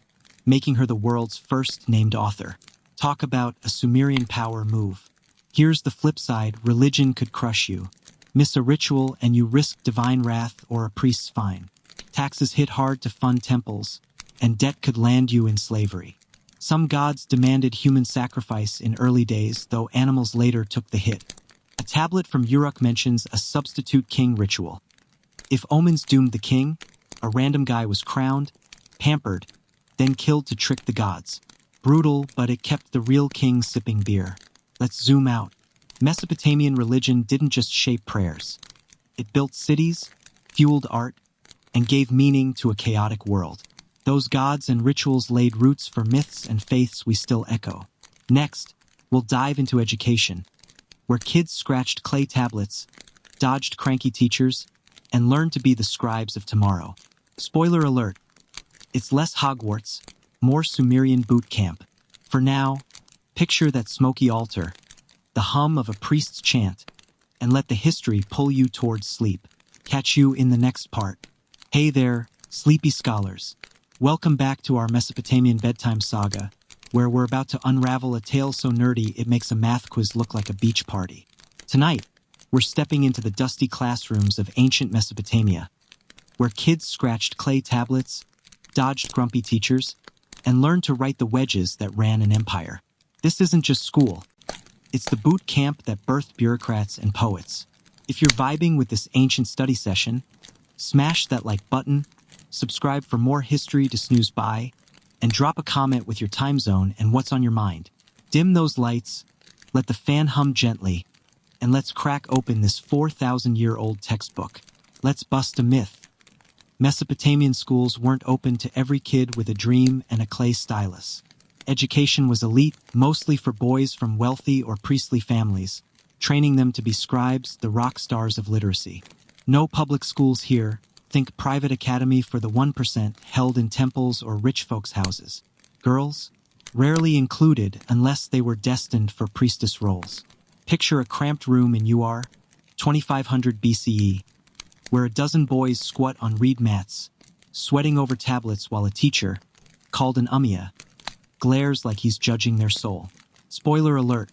making her the world's first named author. Talk about a Sumerian power move. Here's the flip side: religion could crush you. Miss a ritual and you risk divine wrath or a priest's fine. Taxes hit hard to fund temples, and debt could land you in slavery. Some gods demanded human sacrifice in early days, though animals later took the hit. A tablet from Uruk mentions a substitute king ritual. If omens doomed the king, a random guy was crowned, pampered, then killed to trick the gods. Brutal, but it kept the real king sipping beer. Let's zoom out. Mesopotamian religion didn't just shape prayers. It built cities, fueled art, and gave meaning to a chaotic world. Those gods and rituals laid roots for myths and faiths we still echo. Next, we'll dive into education, where kids scratched clay tablets, dodged cranky teachers, and learned to be the scribes of tomorrow. Spoiler alert, it's less Hogwarts, more Sumerian boot camp. For now, picture that smoky altar, the hum of a priest's chant, and let the history pull you towards sleep. Catch you in the next part. Hey there, sleepy scholars. Welcome back to our Mesopotamian bedtime saga, where we're about to unravel a tale so nerdy it makes a math quiz look like a beach party. Tonight, we're stepping into the dusty classrooms of ancient Mesopotamia, where kids scratched clay tablets, dodged grumpy teachers, and learned to write the wedges that ran an empire. This isn't just school. It's the boot camp that birthed bureaucrats and poets. If you're vibing with this ancient study session, smash that like button, subscribe for more history to snooze by, and drop a comment with your time zone and what's on your mind. Dim those lights, let the fan hum gently, and let's crack open this 4,000-year-old textbook. Let's bust a myth. Mesopotamian schools weren't open to every kid with a dream and a clay stylus. Education was elite, mostly for boys from wealthy or priestly families, training them to be scribes, the rock stars of literacy. No public schools here. Think private academy for the 1% held in temples or rich folks' houses. Girls? Rarely included unless they were destined for priestess roles. Picture a cramped room in UR, 2500 BCE, where a dozen boys squat on reed mats, sweating over tablets while a teacher, called an ummia, glares like he's judging their soul. Spoiler alert.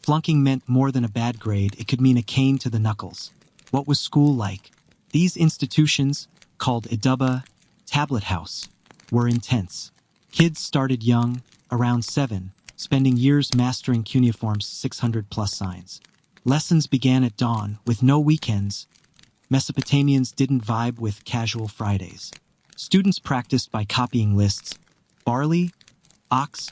Flunking meant more than a bad grade, it could mean a cane to the knuckles. What was school like? These institutions, called Idubba, Tablet House, were intense. Kids started young, around 7, spending years mastering cuneiform's 600-plus signs. Lessons began at dawn, with no weekends. Mesopotamians didn't vibe with casual Fridays. Students practiced by copying lists, barley, ox,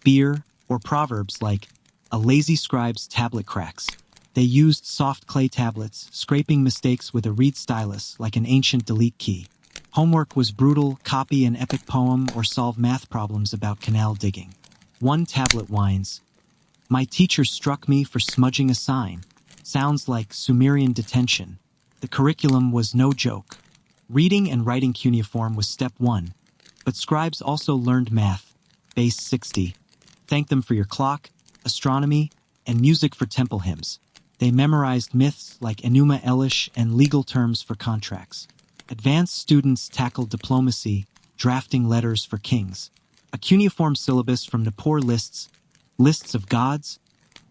beer, or proverbs like, "A lazy scribe's tablet cracks." They used soft clay tablets, scraping mistakes with a reed stylus like an ancient delete key. Homework was brutal: copy an epic poem or solve math problems about canal digging. One tablet whines, "My teacher struck me for smudging a sign." Sounds like Sumerian detention. The curriculum was no joke. Reading and writing cuneiform was step 1, but scribes also learned math, base 60. Thank them for your clock, astronomy, and music for temple hymns. They memorized myths like Enuma Elish and legal terms for contracts. Advanced students tackled diplomacy, drafting letters for kings. A cuneiform syllabus from Nippur lists of gods,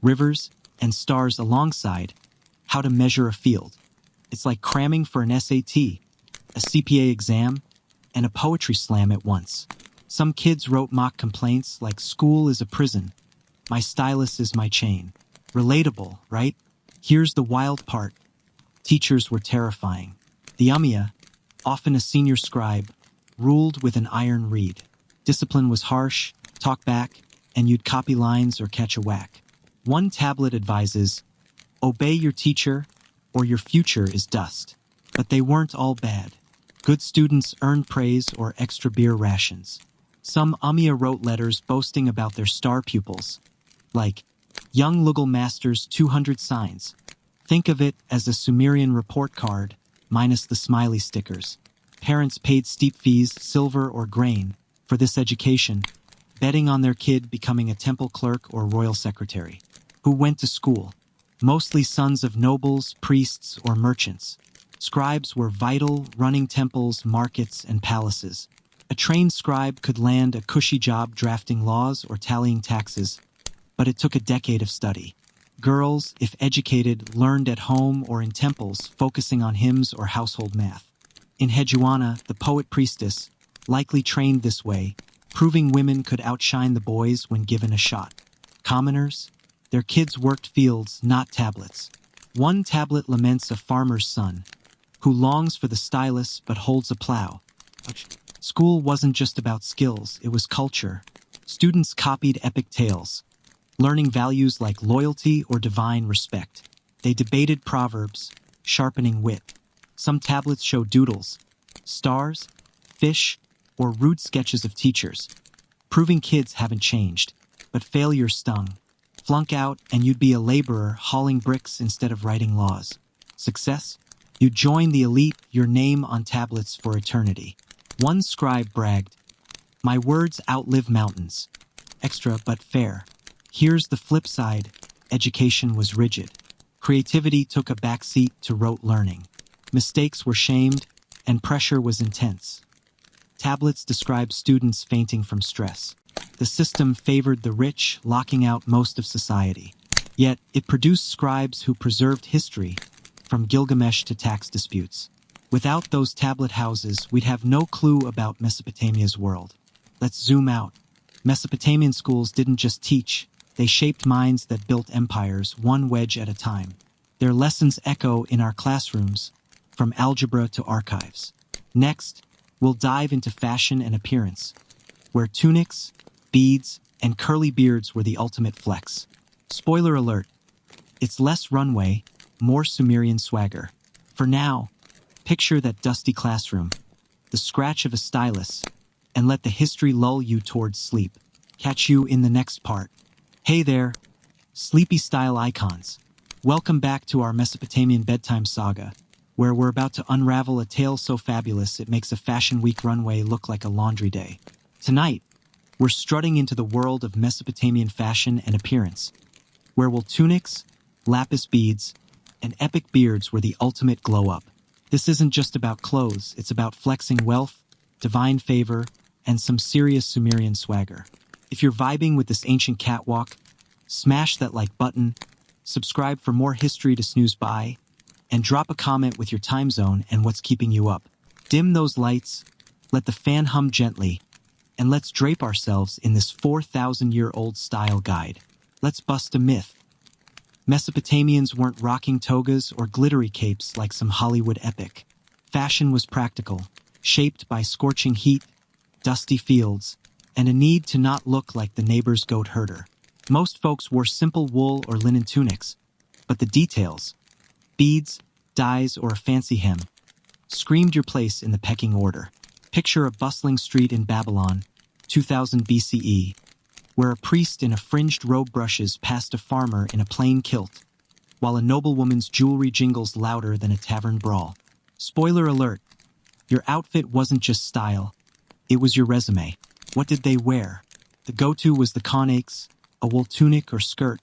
rivers, and stars alongside how to measure a field. It's like cramming for an SAT, a CPA exam, and a poetry slam at once. Some kids wrote mock complaints like, "School is a prison. My stylus is my chain." Relatable, right? Here's the wild part. Teachers were terrifying. The Ummia, often a senior scribe, ruled with an iron reed. Discipline was harsh, talk back, and you'd copy lines or catch a whack. One tablet advises, obey your teacher or your future is dust. But they weren't all bad. Good students earned praise or extra beer rations. Some Ummia wrote letters boasting about their star pupils, like, young Lugal masters 200 signs. Think of it as a Sumerian report card, minus the smiley stickers. Parents paid steep fees, silver or grain, for this education, betting on their kid becoming a temple clerk or royal secretary. Who went to school? Mostly sons of nobles, priests, or merchants. Scribes were vital, running temples, markets, and palaces. A trained scribe could land a cushy job drafting laws or tallying taxes, but it took a decade of study. Girls, if educated, learned at home or in temples, focusing on hymns or household math. In Hejuana, the poet priestess, likely trained this way, proving women could outshine the boys when given a shot. Commoners, their kids worked fields, not tablets. One tablet laments a farmer's son, who longs for the stylus but holds a plow. School wasn't just about skills, it was culture. Students copied epic tales, learning values like loyalty or divine respect. They debated proverbs, sharpening wit. Some tablets show doodles, stars, fish, or rude sketches of teachers, proving kids haven't changed, but failure stung. Flunk out and you'd be a laborer hauling bricks instead of writing laws. Success? You'd join the elite, your name on tablets for eternity. One scribe bragged, "My words outlive mountains." Extra but fair. Here's the flip side. Education was rigid. Creativity took a backseat to rote learning. Mistakes were shamed, and pressure was intense. Tablets describe students fainting from stress. The system favored the rich, locking out most of society. Yet, it produced scribes who preserved history, from Gilgamesh to tax disputes. Without those tablet houses, we'd have no clue about Mesopotamia's world. Let's zoom out. Mesopotamian schools didn't just teach, they shaped minds that built empires, one wedge at a time. Their lessons echo in our classrooms, from algebra to archives. Next, we'll dive into fashion and appearance, where tunics, beads, and curly beards were the ultimate flex. Spoiler alert, it's less runway, more Sumerian swagger. For now, picture that dusty classroom, the scratch of a stylus, and let the history lull you towards sleep. Catch you in the next part. Hey there, sleepy style icons. Welcome back to our Mesopotamian bedtime saga, where we're about to unravel a tale so fabulous it makes a Fashion Week runway look like a laundry day. Tonight, we're strutting into the world of Mesopotamian fashion and appearance, where will tunics, lapis beads, and epic beards were the ultimate glow-up. This isn't just about clothes, it's about flexing wealth, divine favor, and some serious Sumerian swagger. If you're vibing with this ancient catwalk, smash that like button, subscribe for more history to snooze by, and drop a comment with your time zone and what's keeping you up. Dim those lights, let the fan hum gently, and let's drape ourselves in this 4,000-year-old style guide. Let's bust a myth. Mesopotamians weren't rocking togas or glittery capes like some Hollywood epic. Fashion was practical, shaped by scorching heat, dusty fields, and a need to not look like the neighbor's goat herder. Most folks wore simple wool or linen tunics, but the details, beads, dyes, or a fancy hem, screamed your place in the pecking order. Picture a bustling street in Babylon, 2000 BCE, where a priest in a fringed robe brushes past a farmer in a plain kilt, while a noblewoman's jewelry jingles louder than a tavern brawl. Spoiler alert, your outfit wasn't just style, it was your resume. What did they wear? The go-to was the konakes, a wool tunic or skirt,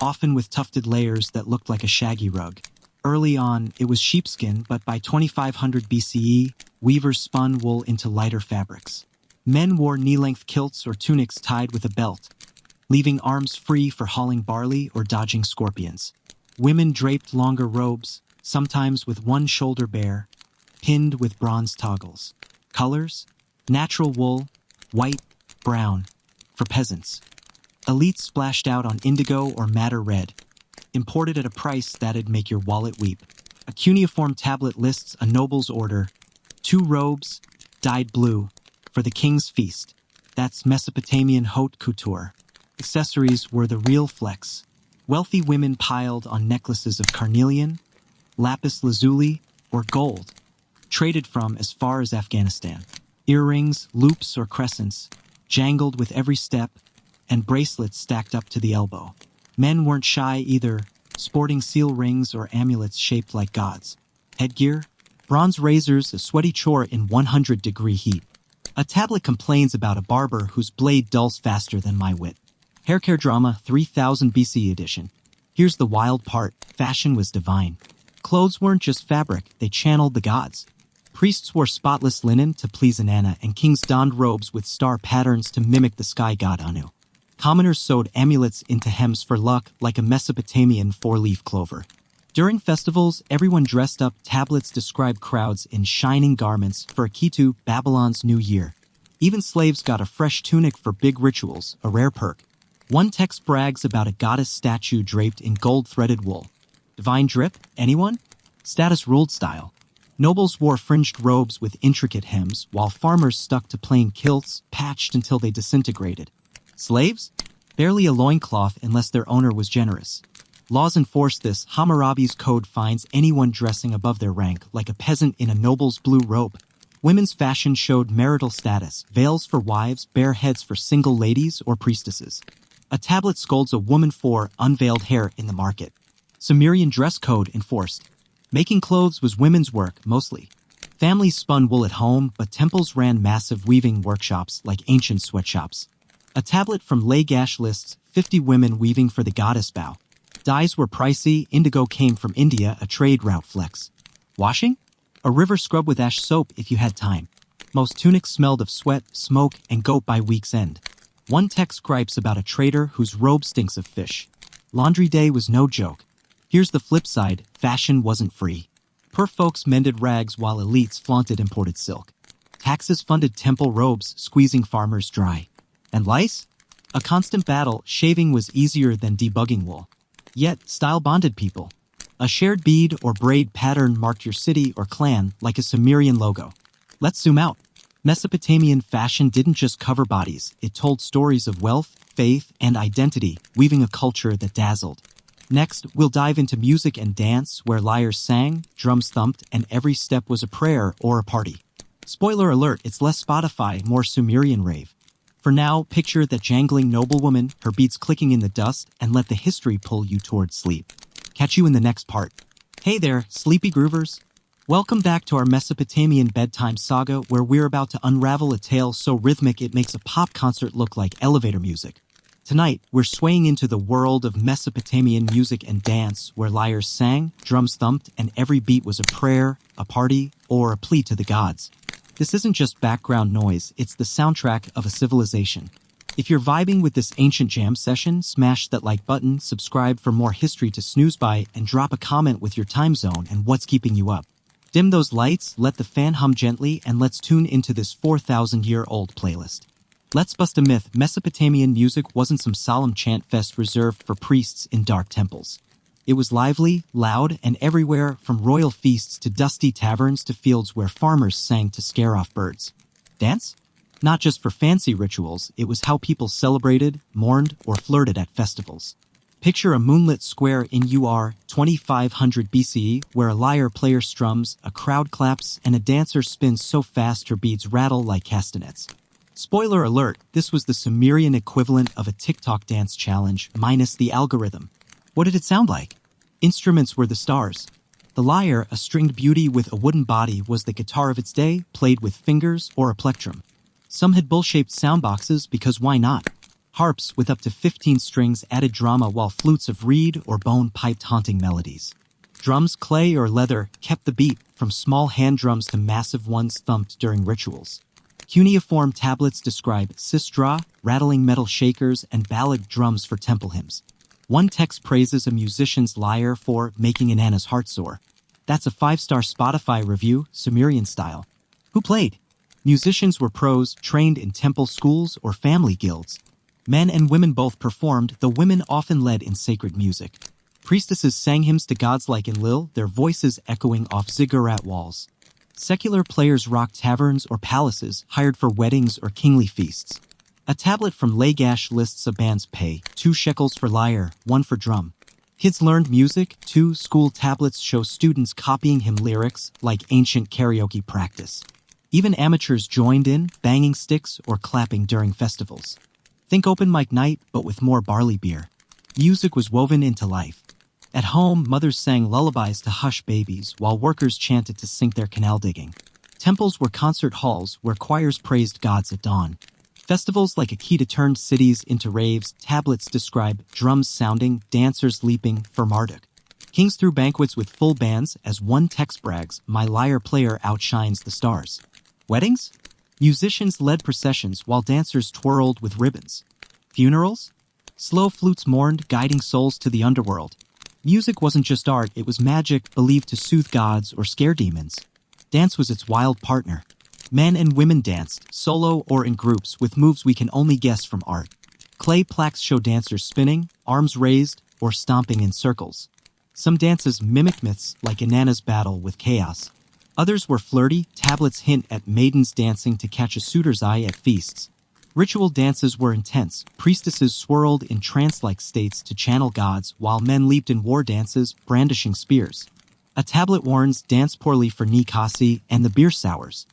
often with tufted layers that looked like a shaggy rug. Early on, it was sheepskin, but by 2500 BCE, weavers spun wool into lighter fabrics. Men wore knee-length kilts or tunics tied with a belt, leaving arms free for hauling barley or dodging scorpions. Women draped longer robes, sometimes with one shoulder bare, pinned with bronze toggles. Colors? Natural wool, white, brown, for peasants. Elites splashed out on indigo or madder red, imported at a price that'd make your wallet weep. A cuneiform tablet lists a noble's order: 2 robes, dyed blue, for the king's feast. That's Mesopotamian haute couture. Accessories were the real flex. Wealthy women piled on necklaces of carnelian, lapis lazuli, or gold, traded from as far as Afghanistan. Earrings, loops or crescents, jangled with every step, and bracelets stacked up to the elbow. Men weren't shy either, sporting seal rings or amulets shaped like gods. Headgear, bronze razors, a sweaty chore in 100-degree heat. A tablet complains about a barber whose blade dulls faster than my wit. Haircare drama, 3000 BC edition. Here's the wild part: fashion was divine. Clothes weren't just fabric, they channeled the gods. Priests wore spotless linen to please Inanna, and kings donned robes with star patterns to mimic the sky god Anu. Commoners sewed amulets into hems for luck, like a Mesopotamian 4-leaf clover. During festivals, everyone dressed up. Tablets describe crowds in shining garments for a key to Babylon's new year. Even slaves got a fresh tunic for big rituals, a rare perk. One text brags about a goddess statue draped in gold-threaded wool. Divine drip? Anyone? Status ruled style. Nobles wore fringed robes with intricate hems, while farmers stuck to plain kilts, patched until they disintegrated. Slaves? Barely a loincloth unless their owner was generous. Laws enforced this. Hammurabi's code finds anyone dressing above their rank, like a peasant in a noble's blue robe. Women's fashion showed marital status: veils for wives, bare heads for single ladies or priestesses. A tablet scolds a woman for unveiled hair in the market. Sumerian dress code enforced. Making clothes was women's work, mostly. Families spun wool at home, but temples ran massive weaving workshops like ancient sweatshops. A tablet from Lagash lists 50 women weaving for the goddess Bow. Dyes were pricey. Indigo came from India, a trade route flex. Washing? A river scrub with ash soap if you had time. Most tunics smelled of sweat, smoke, and goat by week's end. One text gripes about a trader whose robe stinks of fish. Laundry day was no joke. Here's the flip side: fashion wasn't free. Poor folks mended rags while elites flaunted imported silk. Taxes funded temple robes, squeezing farmers dry. And lice? A constant battle. Shaving was easier than debugging wool. Yet, style bonded people. A shared bead or braid pattern marked your city or clan, like a Sumerian logo. Let's zoom out. Mesopotamian fashion didn't just cover bodies, it told stories of wealth, faith, and identity, weaving a culture that dazzled. Next, we'll dive into music and dance, where lyres sang, drums thumped, and every step was a prayer or a party. Spoiler alert, it's less Spotify, more Sumerian rave. For now, picture that jangling noblewoman, her beads clicking in the dust, and let the history pull you towards sleep. Catch you in the next part. Hey there, sleepy groovers. Welcome back to our Mesopotamian bedtime saga, where we're about to unravel a tale so rhythmic it makes a pop concert look like elevator music. Tonight, we're swaying into the world of Mesopotamian music and dance, where lyres sang, drums thumped, and every beat was a prayer, a party, or a plea to the gods. This isn't just background noise, it's the soundtrack of a civilization. If you're vibing with this ancient jam session, smash that like button, subscribe for more history to snooze by, and drop a comment with your time zone and what's keeping you up. Dim those lights, let the fan hum gently, and let's tune into this 4,000-year-old playlist. Let's bust a myth: Mesopotamian music wasn't some solemn chant fest reserved for priests in dark temples. It was lively, loud, and everywhere, from royal feasts to dusty taverns to fields where farmers sang to scare off birds. Dance? Not just for fancy rituals, it was how people celebrated, mourned, or flirted at festivals. Picture a moonlit square in UR 2500 BCE, where a lyre player strums, a crowd claps, and a dancer spins so fast her beads rattle like castanets. Spoiler alert, this was the Sumerian equivalent of a TikTok dance challenge, minus the algorithm. What did it sound like? Instruments were the stars. The lyre, a stringed beauty with a wooden body, was the guitar of its day, played with fingers or a plectrum. Some had bowl-shaped soundboxes because why not? Harps with up to 15 strings added drama, while flutes of reed or bone piped haunting melodies. Drums, clay or leather, kept the beat, from small hand drums to massive ones thumped during rituals. Cuneiform tablets describe sistra, rattling metal shakers, and ballad drums for temple hymns. One text praises a musician's lyre for making Inanna's heart soar. That's a 5-star Spotify review, Sumerian style. Who played? Musicians were pros, trained in temple schools or family guilds. Men and women both performed, though women often led in sacred music. Priestesses sang hymns to gods like Enlil, their voices echoing off ziggurat walls. Secular players rocked taverns or palaces, hired for weddings or kingly feasts. A tablet from Lagash lists a band's pay, 2 shekels for lyre, 1 for drum. Kids learned music, 2 school tablets show students copying hymn lyrics like ancient karaoke practice. Even amateurs joined in, banging sticks or clapping during festivals. Think open mic night, but with more barley beer. Music was woven into life. At home, mothers sang lullabies to hush babies while workers chanted to sink their canal digging. Temples were concert halls where choirs praised gods at dawn. Festivals like Akita turned cities into raves, tablets describe drums sounding, dancers leaping for Marduk. Kings threw banquets with full bands as one text brags, "My lyre player outshines the stars." Weddings? Musicians led processions while dancers twirled with ribbons. Funerals? Slow flutes mourned, guiding souls to the underworld. Music wasn't just art, it was magic, believed to soothe gods or scare demons. Dance was its wild partner. Men and women danced, solo or in groups, with moves we can only guess from art. Clay plaques show dancers spinning, arms raised, or stomping in circles. Some dances mimic myths, like Inanna's battle with chaos. Others were flirty, tablets hint at maidens dancing to catch a suitor's eye at feasts. Ritual dances were intense, priestesses swirled in trance-like states to channel gods, while men leaped in war dances, brandishing spears. A tablet warns, dance poorly for Nikasi and the beer sours.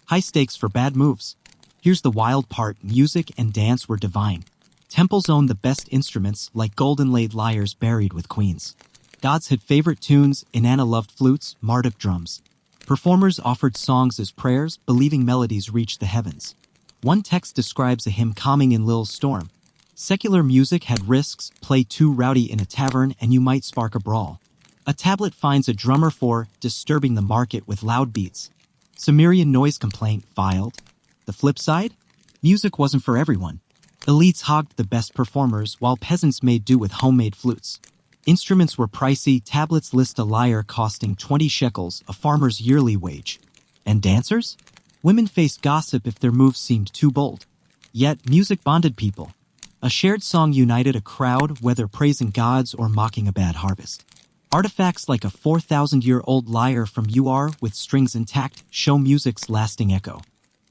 High stakes for bad moves. Here's the wild part, music and dance were divine. Temples owned the best instruments, like golden-laid lyres buried with queens. Gods had favorite tunes, Inanna loved flutes, Marduk drums. Performers offered songs as prayers, believing melodies reached the heavens. One text describes a hymn calming Enlil's storm. Secular music had risks, play too rowdy in a tavern and you might spark a brawl. A tablet finds a drummer for disturbing the market with loud beats. Sumerian noise complaint filed. The flip side? Music wasn't for everyone. Elites hogged the best performers while peasants made do with homemade flutes. Instruments were pricey, tablets list a lyre costing 20 shekels, a farmer's yearly wage. And dancers? Women faced gossip if their moves seemed too bold. Yet, music bonded people. A shared song united a crowd, whether praising gods or mocking a bad harvest. Artifacts like a 4,000-year-old lyre from Ur with strings intact show music's lasting echo.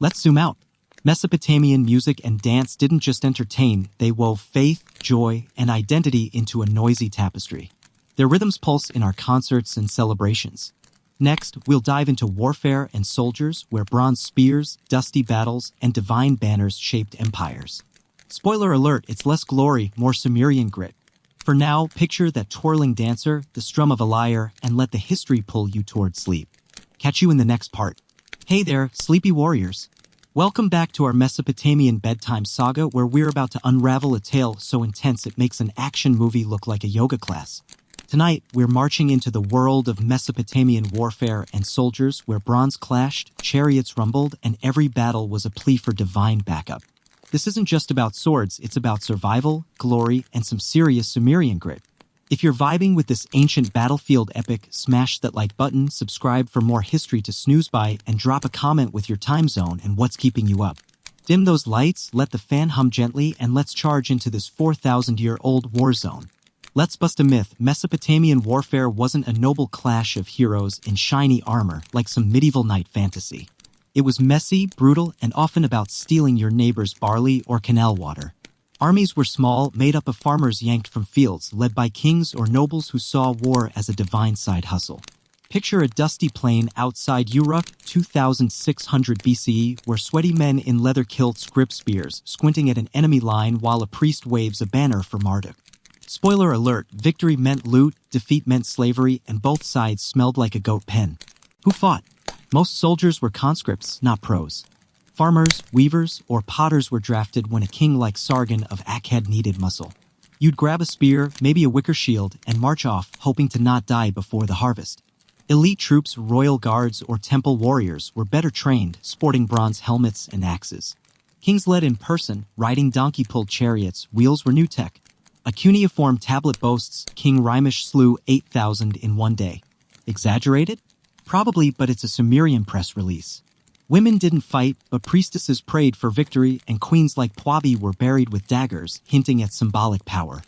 Let's zoom out. Mesopotamian music and dance didn't just entertain, they wove faith, joy, and identity into a noisy tapestry. Their rhythms pulse in our concerts and celebrations. Next, we'll dive into warfare and soldiers, where bronze spears, dusty battles, and divine banners shaped empires. Spoiler alert, it's less glory, more Sumerian grit. For now, picture that twirling dancer, the strum of a lyre, and let the history pull you toward sleep. Catch you in the next part. Hey there, sleepy warriors. Welcome back to our Mesopotamian bedtime saga, where we're about to unravel a tale so intense it makes an action movie look like a yoga class. Tonight, we're marching into the world of Mesopotamian warfare and soldiers, where bronze clashed, chariots rumbled, and every battle was a plea for divine backup. This isn't just about swords, it's about survival, glory, and some serious Sumerian grit. If you're vibing with this ancient battlefield epic, smash that like button, subscribe for more history to snooze by, and drop a comment with your time zone and what's keeping you up. Dim those lights, let the fan hum gently, and let's charge into this 4,000-year-old war zone. Let's bust a myth. Mesopotamian warfare wasn't a noble clash of heroes in shiny armor like some medieval knight fantasy. It was messy, brutal, and often about stealing your neighbor's barley or canal water. Armies were small, made up of farmers yanked from fields, led by kings or nobles who saw war as a divine side hustle. Picture a dusty plain outside Uruk, 2600 BCE, where sweaty men in leather kilts grip spears, squinting at an enemy line while a priest waves a banner for Marduk. Spoiler alert, victory meant loot, defeat meant slavery, and both sides smelled like a goat pen. Who fought? Most soldiers were conscripts, not pros. Farmers, weavers, or potters were drafted when a king like Sargon of Akkad needed muscle. You'd grab a spear, maybe a wicker shield, and march off, hoping to not die before the harvest. Elite troops, royal guards, or temple warriors were better trained, sporting bronze helmets and axes. Kings led in person, riding donkey-pulled chariots, wheels were new tech. A cuneiform tablet boasts King Rimish slew 8,000 in one day. Exaggerated? Probably, but it's a Sumerian press release. Women didn't fight, but priestesses prayed for victory, and queens like Pwabi were buried with daggers, hinting at symbolic power.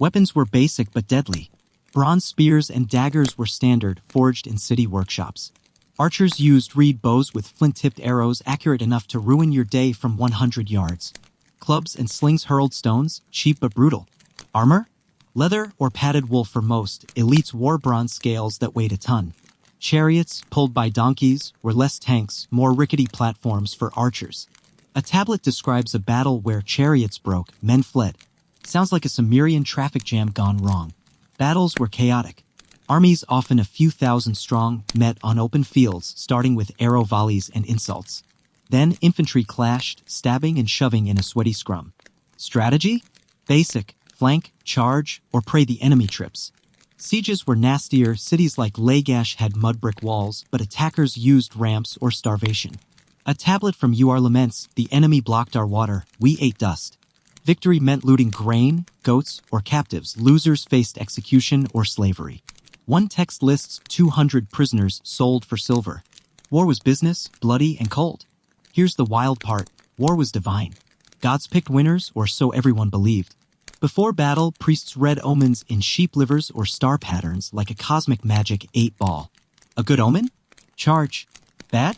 Weapons were basic but deadly. Bronze spears and daggers were standard, forged in city workshops. Archers used reed bows with flint-tipped arrows accurate enough to ruin your day from 100 yards. Clubs and slings hurled stones, cheap but brutal. Armor? Leather or padded wool for most, elites wore bronze scales that weighed a ton. Chariots, pulled by donkeys, were less tanks, more rickety platforms for archers. A tablet describes a battle where chariots broke, men fled. Sounds like a Sumerian traffic jam gone wrong. Battles were chaotic. Armies, often a few thousand strong, met on open fields, starting with arrow volleys and insults. Then infantry clashed, stabbing and shoving in a sweaty scrum. Strategy? Basic: flank, charge, or pray the enemy trips. Sieges were nastier. Cities like Lagash had mud brick walls, but attackers used ramps or starvation. A tablet from UR laments, "The enemy blocked our water, we ate dust." Victory meant looting grain, goats, or captives. Losers faced execution or slavery. One text lists 200 prisoners sold for silver. War was business, bloody, and cold. Here's the wild part: war was divine. Gods picked winners, or so everyone believed. Before battle, priests read omens in sheep livers or star patterns like a cosmic magic 8-ball. A good omen? Charge. Bad?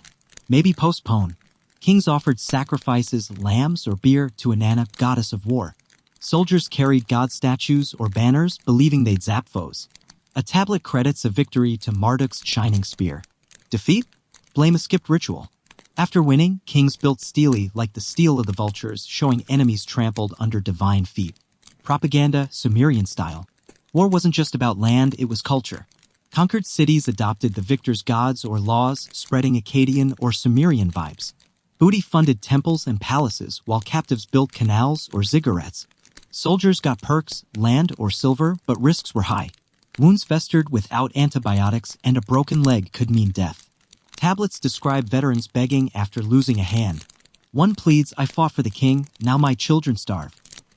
Maybe postpone. Kings offered sacrifices, lambs or beer to Inanna, goddess of war. Soldiers carried god statues or banners, believing they'd zap foes. A tablet credits a victory to Marduk's shining spear. Defeat? Blame a skipped ritual. After winning, kings built stele like the steel of the vultures, showing enemies trampled under divine feet. Propaganda, Sumerian style. War wasn't just about land, it was culture. Conquered cities adopted the victor's gods or laws, spreading Akkadian or Sumerian vibes. Booty funded temples and palaces, while captives built canals or ziggurats. Soldiers got perks, land or silver, but risks were high. Wounds festered without antibiotics, and a broken leg could mean death. Tablets describe veterans begging after losing a hand. One pleads, "I fought for the king, now my children starve."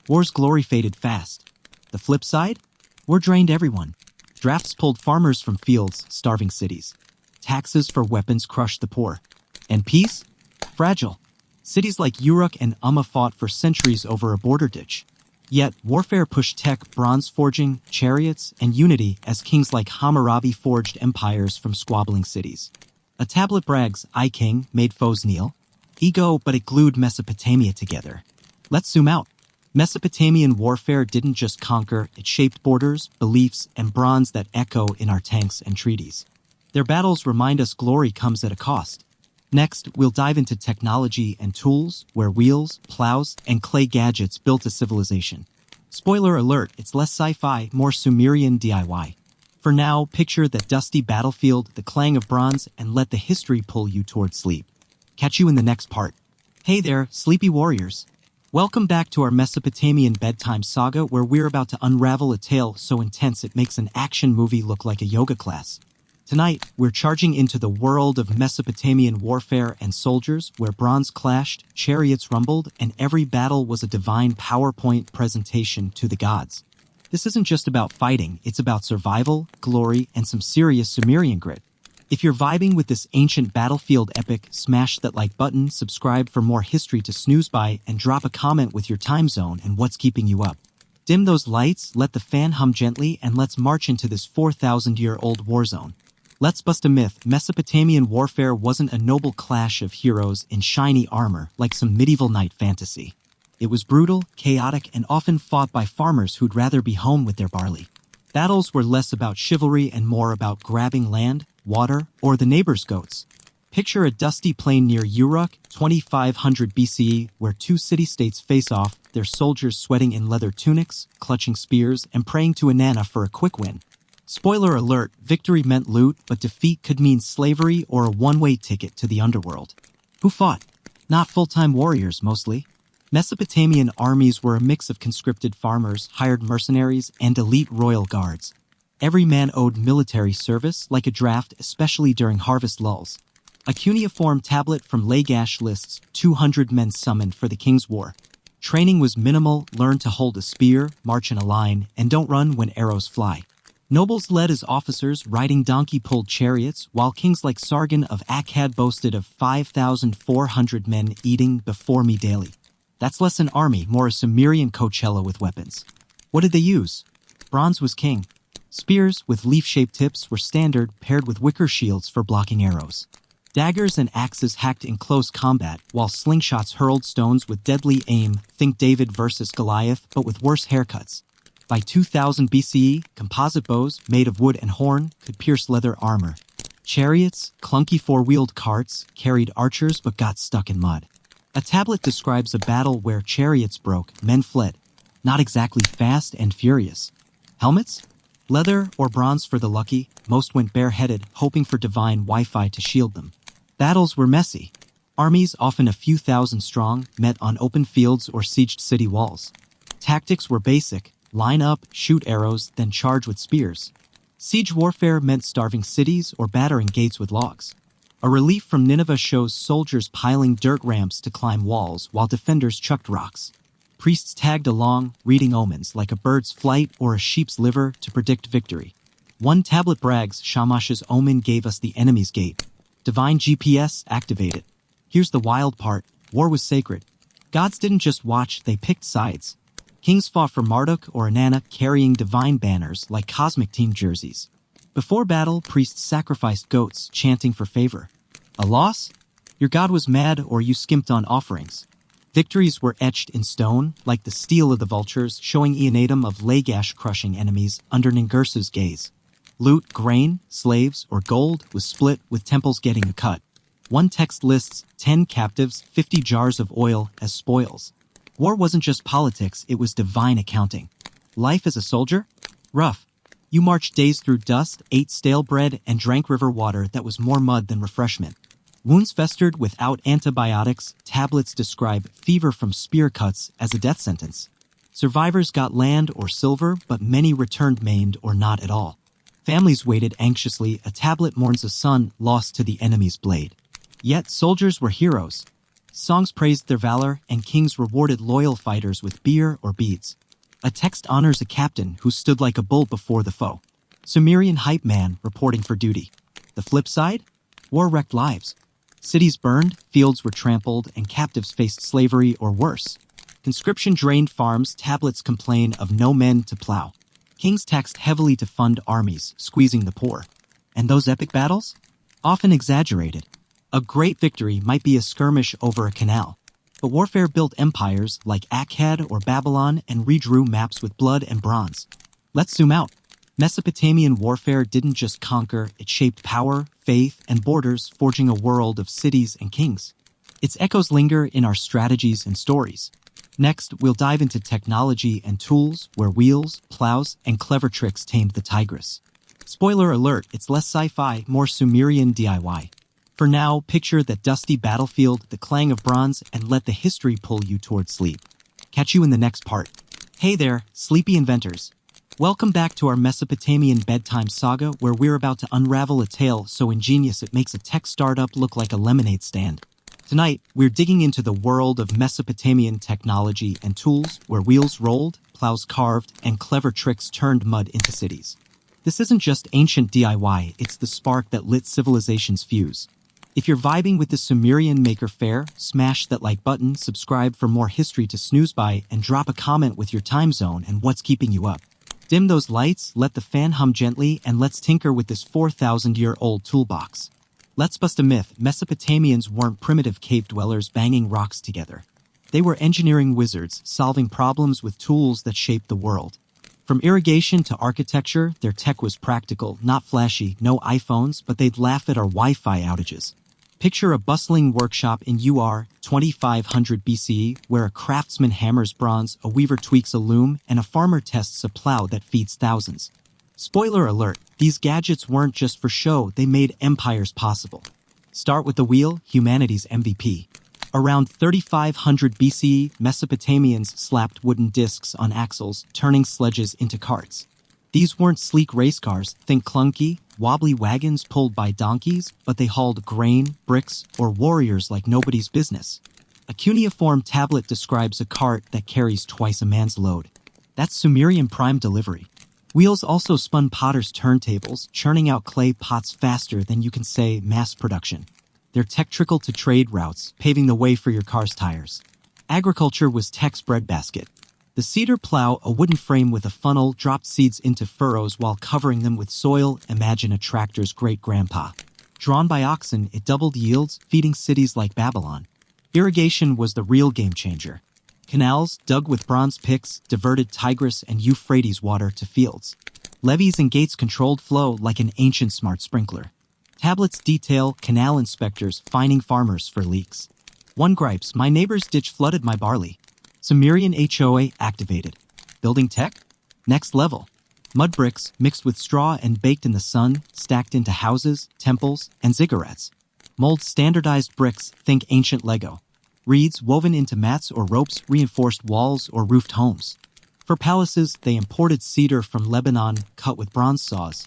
War's glory faded fast. The flip side? War drained everyone. Drafts pulled farmers from fields, starving cities. Taxes for weapons crushed the poor. And peace? Fragile. Cities like Uruk and Umma fought for centuries over a border ditch. Yet, warfare pushed tech, bronze forging, chariots, and unity as kings like Hammurabi forged empires from squabbling cities. A tablet brags, "I king, made foes kneel." Ego, but it glued Mesopotamia together. Let's zoom out. Mesopotamian warfare didn't just conquer, it shaped borders, beliefs, and bronze that echo in our tanks and treaties. Their battles remind us glory comes at a cost. Next, we'll dive into technology and tools, where wheels, plows, and clay gadgets built a civilization. Spoiler alert, it's less sci-fi, more Sumerian DIY. For now, picture that dusty battlefield, the clang of bronze, and let the history pull you toward sleep. Catch you in the next part. Hey there, sleepy warriors. Welcome back to our Mesopotamian bedtime saga, where we're about to unravel a tale so intense it makes an action movie look like a yoga class. Tonight, we're charging into the world of Mesopotamian warfare and soldiers, where bronze clashed, chariots rumbled, and every battle was a divine PowerPoint presentation to the gods. This isn't just about fighting, it's about survival, glory, and some serious Sumerian grit. If you're vibing with this ancient battlefield epic, smash that like button, subscribe for more history to snooze by, and drop a comment with your time zone and what's keeping you up. Dim those lights, let the fan hum gently, and let's march into this 4,000-year-old war zone. Let's bust a myth. Mesopotamian warfare wasn't a noble clash of heroes in shiny armor like some medieval knight fantasy. It was brutal, chaotic, and often fought by farmers who'd rather be home with their barley. Battles were less about chivalry and more about grabbing land, water, or the neighbor's goats. Picture a dusty plain near Uruk, 2500 BCE, where two city-states face off, their soldiers sweating in leather tunics, clutching spears, and praying to Inanna for a quick win. Spoiler alert, victory meant loot, but defeat could mean slavery or a one-way ticket to the underworld. Who fought? Not full-time warriors, mostly. Mesopotamian armies were a mix of conscripted farmers, hired mercenaries, and elite royal guards. Every man owed military service, like a draft, especially during harvest lulls. A cuneiform tablet from Lagash lists 200 men summoned for the king's war. Training was minimal, learn to hold a spear, march in a line, and don't run when arrows fly. Nobles led as officers, riding donkey-pulled chariots, while kings like Sargon of Akkad boasted of 5,400 men eating before me daily. That's less an army, more a Sumerian Coachella with weapons. What did they use? Bronze was king. Spears with leaf-shaped tips were standard, paired with wicker shields for blocking arrows. Daggers and axes hacked in close combat, while slingshots hurled stones with deadly aim. Think David versus Goliath, but with worse haircuts. By 2000 BCE, composite bows, made of wood and horn, could pierce leather armor. Chariots, clunky four-wheeled carts, carried archers but got stuck in mud. A tablet describes a battle where chariots broke, men fled. Not exactly fast and furious. Helmets? Leather or bronze for the lucky, most went bareheaded, hoping for divine Wi-Fi to shield them. Battles were messy. Armies, often a few thousand strong, met on open fields or sieged city walls. Tactics were basic: line up, shoot arrows, then charge with spears. Siege warfare meant starving cities or battering gates with logs. A relief from Nineveh shows soldiers piling dirt ramps to climb walls while defenders chucked rocks. Priests tagged along, reading omens like a bird's flight or a sheep's liver to predict victory. One tablet brags Shamash's omen gave us the enemy's gate. Divine GPS activated. Here's the wild part: war was sacred. Gods didn't just watch, they picked sides. Kings fought for Marduk or Inanna, carrying divine banners like cosmic team jerseys. Before battle, priests sacrificed goats, chanting for favor. A loss? Your god was mad or you skimped on offerings. Victories were etched in stone, like the steel of the vultures, showing Eonatum of Lagash crushing enemies under Ningirsu's gaze. Loot, grain, slaves, or gold was split, with temples getting a cut. One text lists 10 captives, 50 jars of oil as spoils. War wasn't just politics, it was divine accounting. Life as a soldier? Rough. You marched days through dust, ate stale bread, and drank river water that was more mud than refreshment. Wounds festered without antibiotics. Tablets describe fever from spear cuts as a death sentence. Survivors got land or silver, but many returned maimed or not at all. Families waited anxiously. A tablet mourns a son lost to the enemy's blade. Yet soldiers were heroes. Songs praised their valor, and kings rewarded loyal fighters with beer or beads. A text honors a captain who stood like a bull before the foe. Sumerian hype man reporting for duty. The flip side? War wrecked lives. Cities burned, fields were trampled, and captives faced slavery or worse. Conscription drained farms. Tablets complain of no men to plow. Kings taxed heavily to fund armies, squeezing the poor. And those epic battles? Often exaggerated. A great victory might be a skirmish over a canal. But warfare built empires like Akkad or Babylon and redrew maps with blood and bronze. Let's zoom out. Mesopotamian warfare didn't just conquer, it shaped power, faith, and borders, forging a world of cities and kings. Its echoes linger in our strategies and stories. Next, we'll dive into technology and tools, where wheels, plows, and clever tricks tamed the tigress. Spoiler alert, it's less sci-fi, more Sumerian DIY. For now, picture that dusty battlefield, the clang of bronze, and let the history pull you toward sleep. Catch you in the next part. Hey there, sleepy inventors. Welcome back to our Mesopotamian bedtime saga, where we're about to unravel a tale so ingenious it makes a tech startup look like a lemonade stand. Tonight, we're digging into the world of Mesopotamian technology and tools, where wheels rolled, plows carved, and clever tricks turned mud into cities. This isn't just ancient DIY, it's the spark that lit civilization's fuse. If you're vibing with the Sumerian Maker Faire, smash that like button, subscribe for more history to snooze by, and drop a comment with your time zone and what's keeping you up. Dim those lights, let the fan hum gently, and let's tinker with this 4,000-year-old toolbox. Let's bust a myth. Mesopotamians weren't primitive cave dwellers banging rocks together. They were engineering wizards, solving problems with tools that shaped the world. From irrigation to architecture, their tech was practical, not flashy, no iPhones, but they'd laugh at our Wi-Fi outages. Picture a bustling workshop in UR 2500 BCE, where a craftsman hammers bronze, a weaver tweaks a loom, and a farmer tests a plow that feeds thousands. Spoiler alert, these gadgets weren't just for show, they made empires possible. Start with the wheel, humanity's MVP. Around 3500 BCE, Mesopotamians slapped wooden discs on axles, turning sledges into carts. These weren't sleek race cars, think clunky, wobbly wagons pulled by donkeys, but they hauled grain, bricks, or warriors like nobody's business. A cuneiform tablet describes a cart that carries twice a man's load. That's Sumerian prime delivery. Wheels also spun potters' turntables, churning out clay pots faster than you can say mass production. Their tech trickled to trade routes, paving the way for your car's tires. Agriculture was tech's breadbasket. The cedar plow, a wooden frame with a funnel, dropped seeds into furrows while covering them with soil. Imagine a tractor's great-grandpa. Drawn by oxen, it doubled yields, feeding cities like Babylon. Irrigation was the real game-changer. Canals, dug with bronze picks, diverted Tigris and Euphrates water to fields. Levees and gates controlled flow like an ancient smart sprinkler. Tablets detail canal inspectors fining farmers for leaks. One gripes, my neighbor's ditch flooded my barley. Sumerian HOA activated. Building tech? Next level. Mud bricks mixed with straw and baked in the sun, stacked into houses, temples, and ziggurats. Mold standardized bricks, think ancient Lego. Reeds woven into mats or ropes reinforced walls or roofed homes. For palaces, they imported cedar from Lebanon, cut with bronze saws.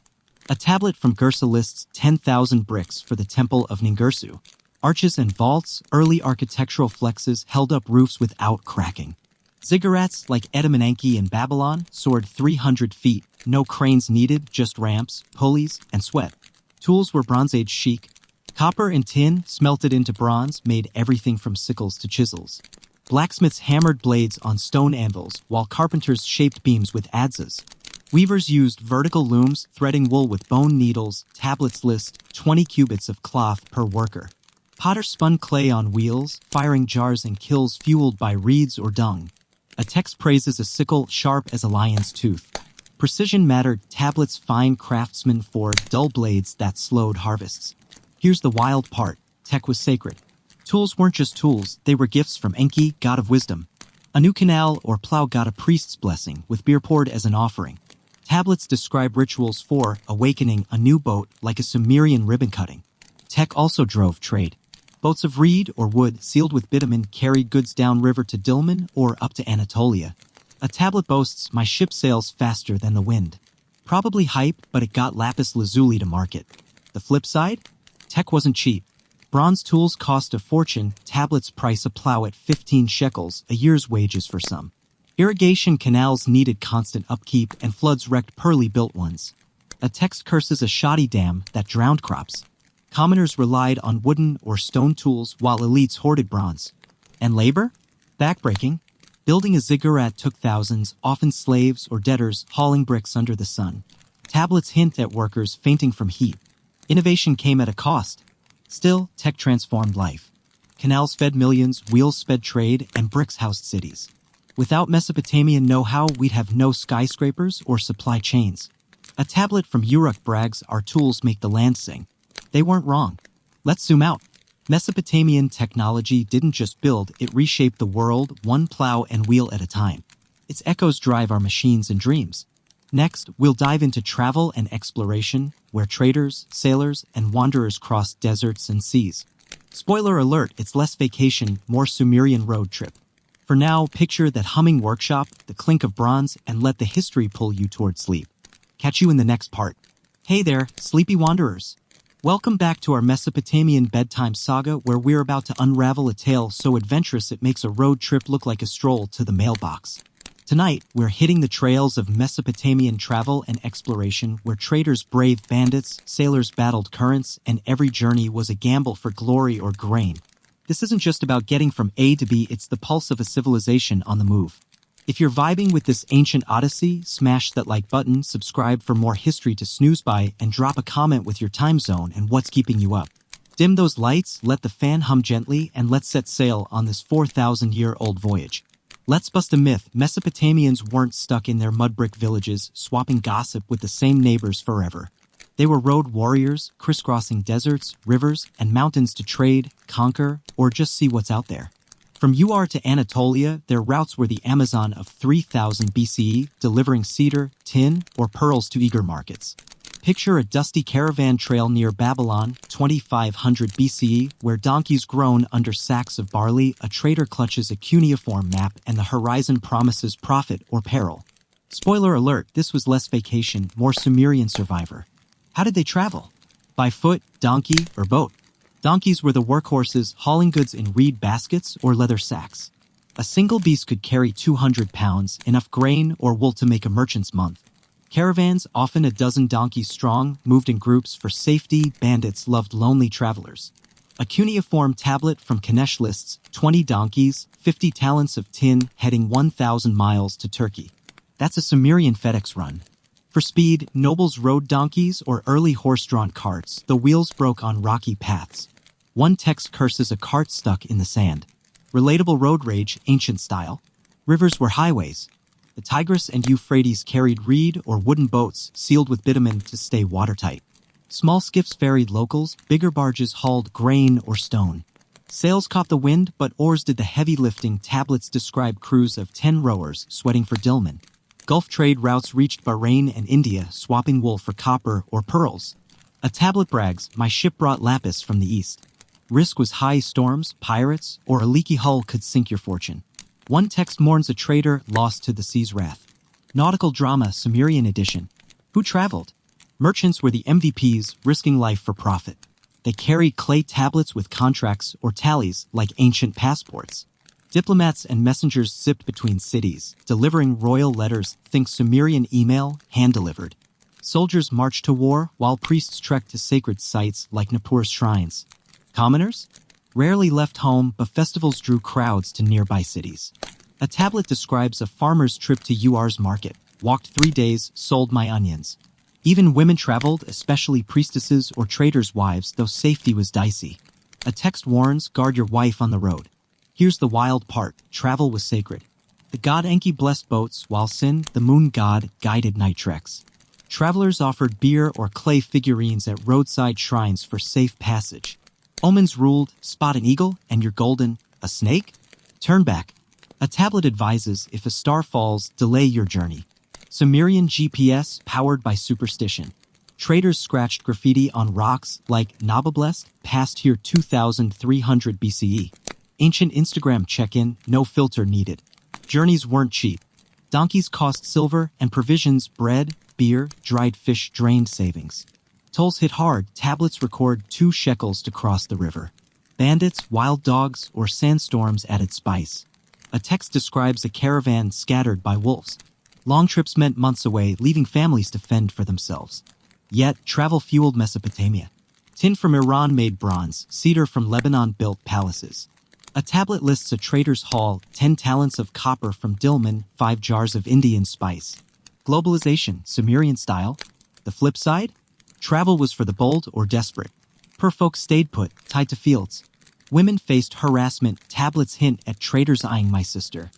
A tablet from Gersa lists 10,000 bricks for the Temple of Ningersu. Arches and vaults, early architectural flexes held up roofs without cracking. Ziggurats like Edamananki in Babylon soared 300 feet, no cranes needed, just ramps, pulleys, and sweat. Tools were Bronze Age chic. Copper and tin, smelted into bronze, made everything from sickles to chisels. Blacksmiths hammered blades on stone anvils, while carpenters shaped beams with adzes. Weavers used vertical looms, threading wool with bone needles. Tablets list 20 cubits of cloth per worker. Potters spun clay on wheels, firing jars and kilns fueled by reeds or dung. A text praises a sickle sharp as a lion's tooth. Precision mattered. Tablets fine craftsmen for dull blades that slowed harvests. Here's the wild part. Tech was sacred. Tools weren't just tools, they were gifts from Enki, god of wisdom. A new canal or plow got a priest's blessing, with beer poured as an offering. Tablets describe rituals for awakening a new boat like a Sumerian ribbon cutting. Tech also drove trade. Boats of reed or wood sealed with bitumen carried goods downriver to Dilmun or up to Anatolia. A tablet boasts, my ship sails faster than the wind. Probably hype, but it got lapis lazuli to market. The flip side? Tech wasn't cheap. Bronze tools cost a fortune. Tablets price a plow at 15 shekels, a year's wages for some. Irrigation canals needed constant upkeep, and floods wrecked poorly built ones. A text curses a shoddy dam that drowned crops. Commoners relied on wooden or stone tools while elites hoarded bronze. And labor? Backbreaking. Building a ziggurat took thousands, often slaves or debtors hauling bricks under the sun. Tablets hint at workers fainting from heat. Innovation came at a cost. Still, tech transformed life. Canals fed millions, wheels sped trade, and bricks housed cities. Without Mesopotamian know-how, we'd have no skyscrapers or supply chains. A tablet from Uruk brags, our tools make the land sing. They weren't wrong. Let's zoom out. Mesopotamian technology didn't just build, it reshaped the world, one plow and wheel at a time. Its echoes drive our machines and dreams. Next, we'll dive into travel and exploration, where traders, sailors, and wanderers crossed deserts and seas. Spoiler alert, it's less vacation, more Sumerian road trip. For now, picture that humming workshop, the clink of bronze, and let the history pull you toward sleep. Catch you in the next part. Hey there, sleepy wanderers. Welcome back to our Mesopotamian bedtime saga, where we're about to unravel a tale so adventurous it makes a road trip look like a stroll to the mailbox. Tonight, we're hitting the trails of Mesopotamian travel and exploration, where traders braved bandits, sailors battled currents, and every journey was a gamble for glory or grain. This isn't just about getting from A to B, it's the pulse of a civilization on the move. If you're vibing with this ancient odyssey, smash that like button, subscribe for more history to snooze by, and drop a comment with your time zone and what's keeping you up. Dim those lights, let the fan hum gently, and let's set sail on this 4,000-year-old voyage. Let's bust a myth. Mesopotamians weren't stuck in their mud brick villages, swapping gossip with the same neighbors forever. They were road warriors, crisscrossing deserts, rivers, and mountains to trade, conquer, or just see what's out there. From Ur to Anatolia, their routes were the Amazon of 3000 BCE, delivering cedar, tin, or pearls to eager markets. Picture a dusty caravan trail near Babylon, 2500 BCE, where donkeys groan under sacks of barley, a trader clutches a cuneiform map, and the horizon promises profit or peril. Spoiler alert, this was less vacation, more Sumerian survivor. How did they travel? By foot, donkey, or boat? Donkeys were the workhorses, hauling goods in reed baskets or leather sacks. A single beast could carry 200 pounds, enough grain or wool to make a merchant's month. Caravans, often a dozen donkeys strong, moved in groups for safety. Bandits loved lonely travelers. A cuneiform tablet from Kanesh lists 20 donkeys, 50 talents of tin heading 1,000 miles to Turkey. That's a Sumerian FedEx run. For speed, nobles rode donkeys or early horse-drawn carts, the wheels broke on rocky paths. One text curses a cart stuck in the sand. Relatable road rage, ancient style. Rivers were highways. The Tigris and Euphrates carried reed or wooden boats sealed with bitumen to stay watertight. Small skiffs ferried locals, bigger barges hauled grain or stone. Sails caught the wind, but oars did the heavy lifting. Tablets describe crews of 10 rowers sweating for Dilmun. Gulf trade routes reached Bahrain and India, swapping wool for copper or pearls. A tablet brags, my ship brought lapis from the east. Risk was high, storms, pirates, or a leaky hull could sink your fortune. One text mourns a trader lost to the sea's wrath. Nautical drama, Sumerian edition. Who traveled? Merchants were the MVPs, risking life for profit. They carried clay tablets with contracts or tallies like ancient passports. Diplomats and messengers zipped between cities, delivering royal letters. Think Sumerian email, hand-delivered. Soldiers marched to war, while priests trekked to sacred sites like Nippur's shrines. Commoners? Rarely left home, but festivals drew crowds to nearby cities. A tablet describes a farmer's trip to Ur's market. Walked 3 days, sold my onions. Even women traveled, especially priestesses or traders' wives, though safety was dicey. A text warns, guard your wife on the road. Here's the wild part, travel was sacred. The god Enki blessed boats, while Sin, the moon god, guided night treks. Travelers offered beer or clay figurines at roadside shrines for safe passage. Omens ruled, spot an eagle and you're golden. A snake? Turn back. A tablet advises, if a star falls, delay your journey. Sumerian GPS, powered by superstition. Traders scratched graffiti on rocks like Nabablest, passed here 2300 BCE. Ancient Instagram check-in, no filter needed. Journeys weren't cheap. Donkeys cost silver and provisions, bread, beer, dried fish drained savings. Tolls hit hard, tablets record 2 shekels to cross the river. Bandits, wild dogs, or sandstorms added spice. A text describes a caravan scattered by wolves. Long trips meant months away, leaving families to fend for themselves. Yet, travel fueled Mesopotamia. Tin from Iran made bronze, cedar from Lebanon built palaces. A tablet lists a trader's haul, 10 talents of copper from Dilmun, 5 jars of Indian spice. Globalization, Sumerian style. The flip side? Travel was for the bold or desperate. Poor folks stayed put, tied to fields. Women faced harassment, tablets hint at traders eyeing my sister.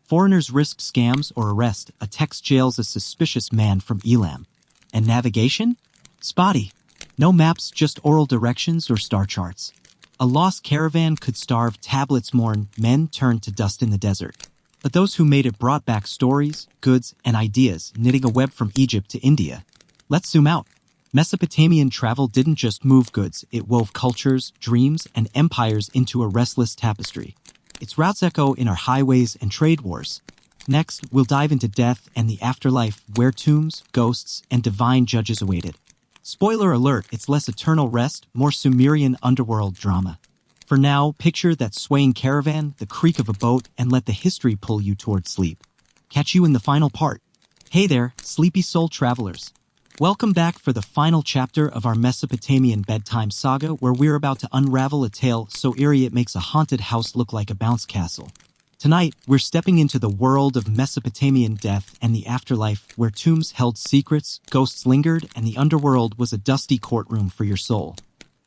Foreigners risked scams or arrest, a text jails a suspicious man from Elam. And navigation? Spotty. No maps, just oral directions or star charts. A lost caravan could starve, tablets mourn, men turned to dust in the desert. But those who made it brought back stories, goods, and ideas, knitting a web from Egypt to India. Let's zoom out. Mesopotamian travel didn't just move goods, it wove cultures, dreams, and empires into a restless tapestry. Its roots echo in our highways and trade wars. Next, we'll dive into death and the afterlife, where tombs, ghosts, and divine judges awaited. Spoiler alert, it's less eternal rest, more Sumerian underworld drama. For now, picture that swaying caravan, the creak of a boat, and let the history pull you toward sleep. Catch you in the final part. Hey there, sleepy soul travelers. Welcome back for the final chapter of our Mesopotamian bedtime saga, where we're about to unravel a tale so eerie it makes a haunted house look like a bounce castle. Tonight, we're stepping into the world of Mesopotamian death and the afterlife, where tombs held secrets, ghosts lingered, and the underworld was a dusty courtroom for your soul.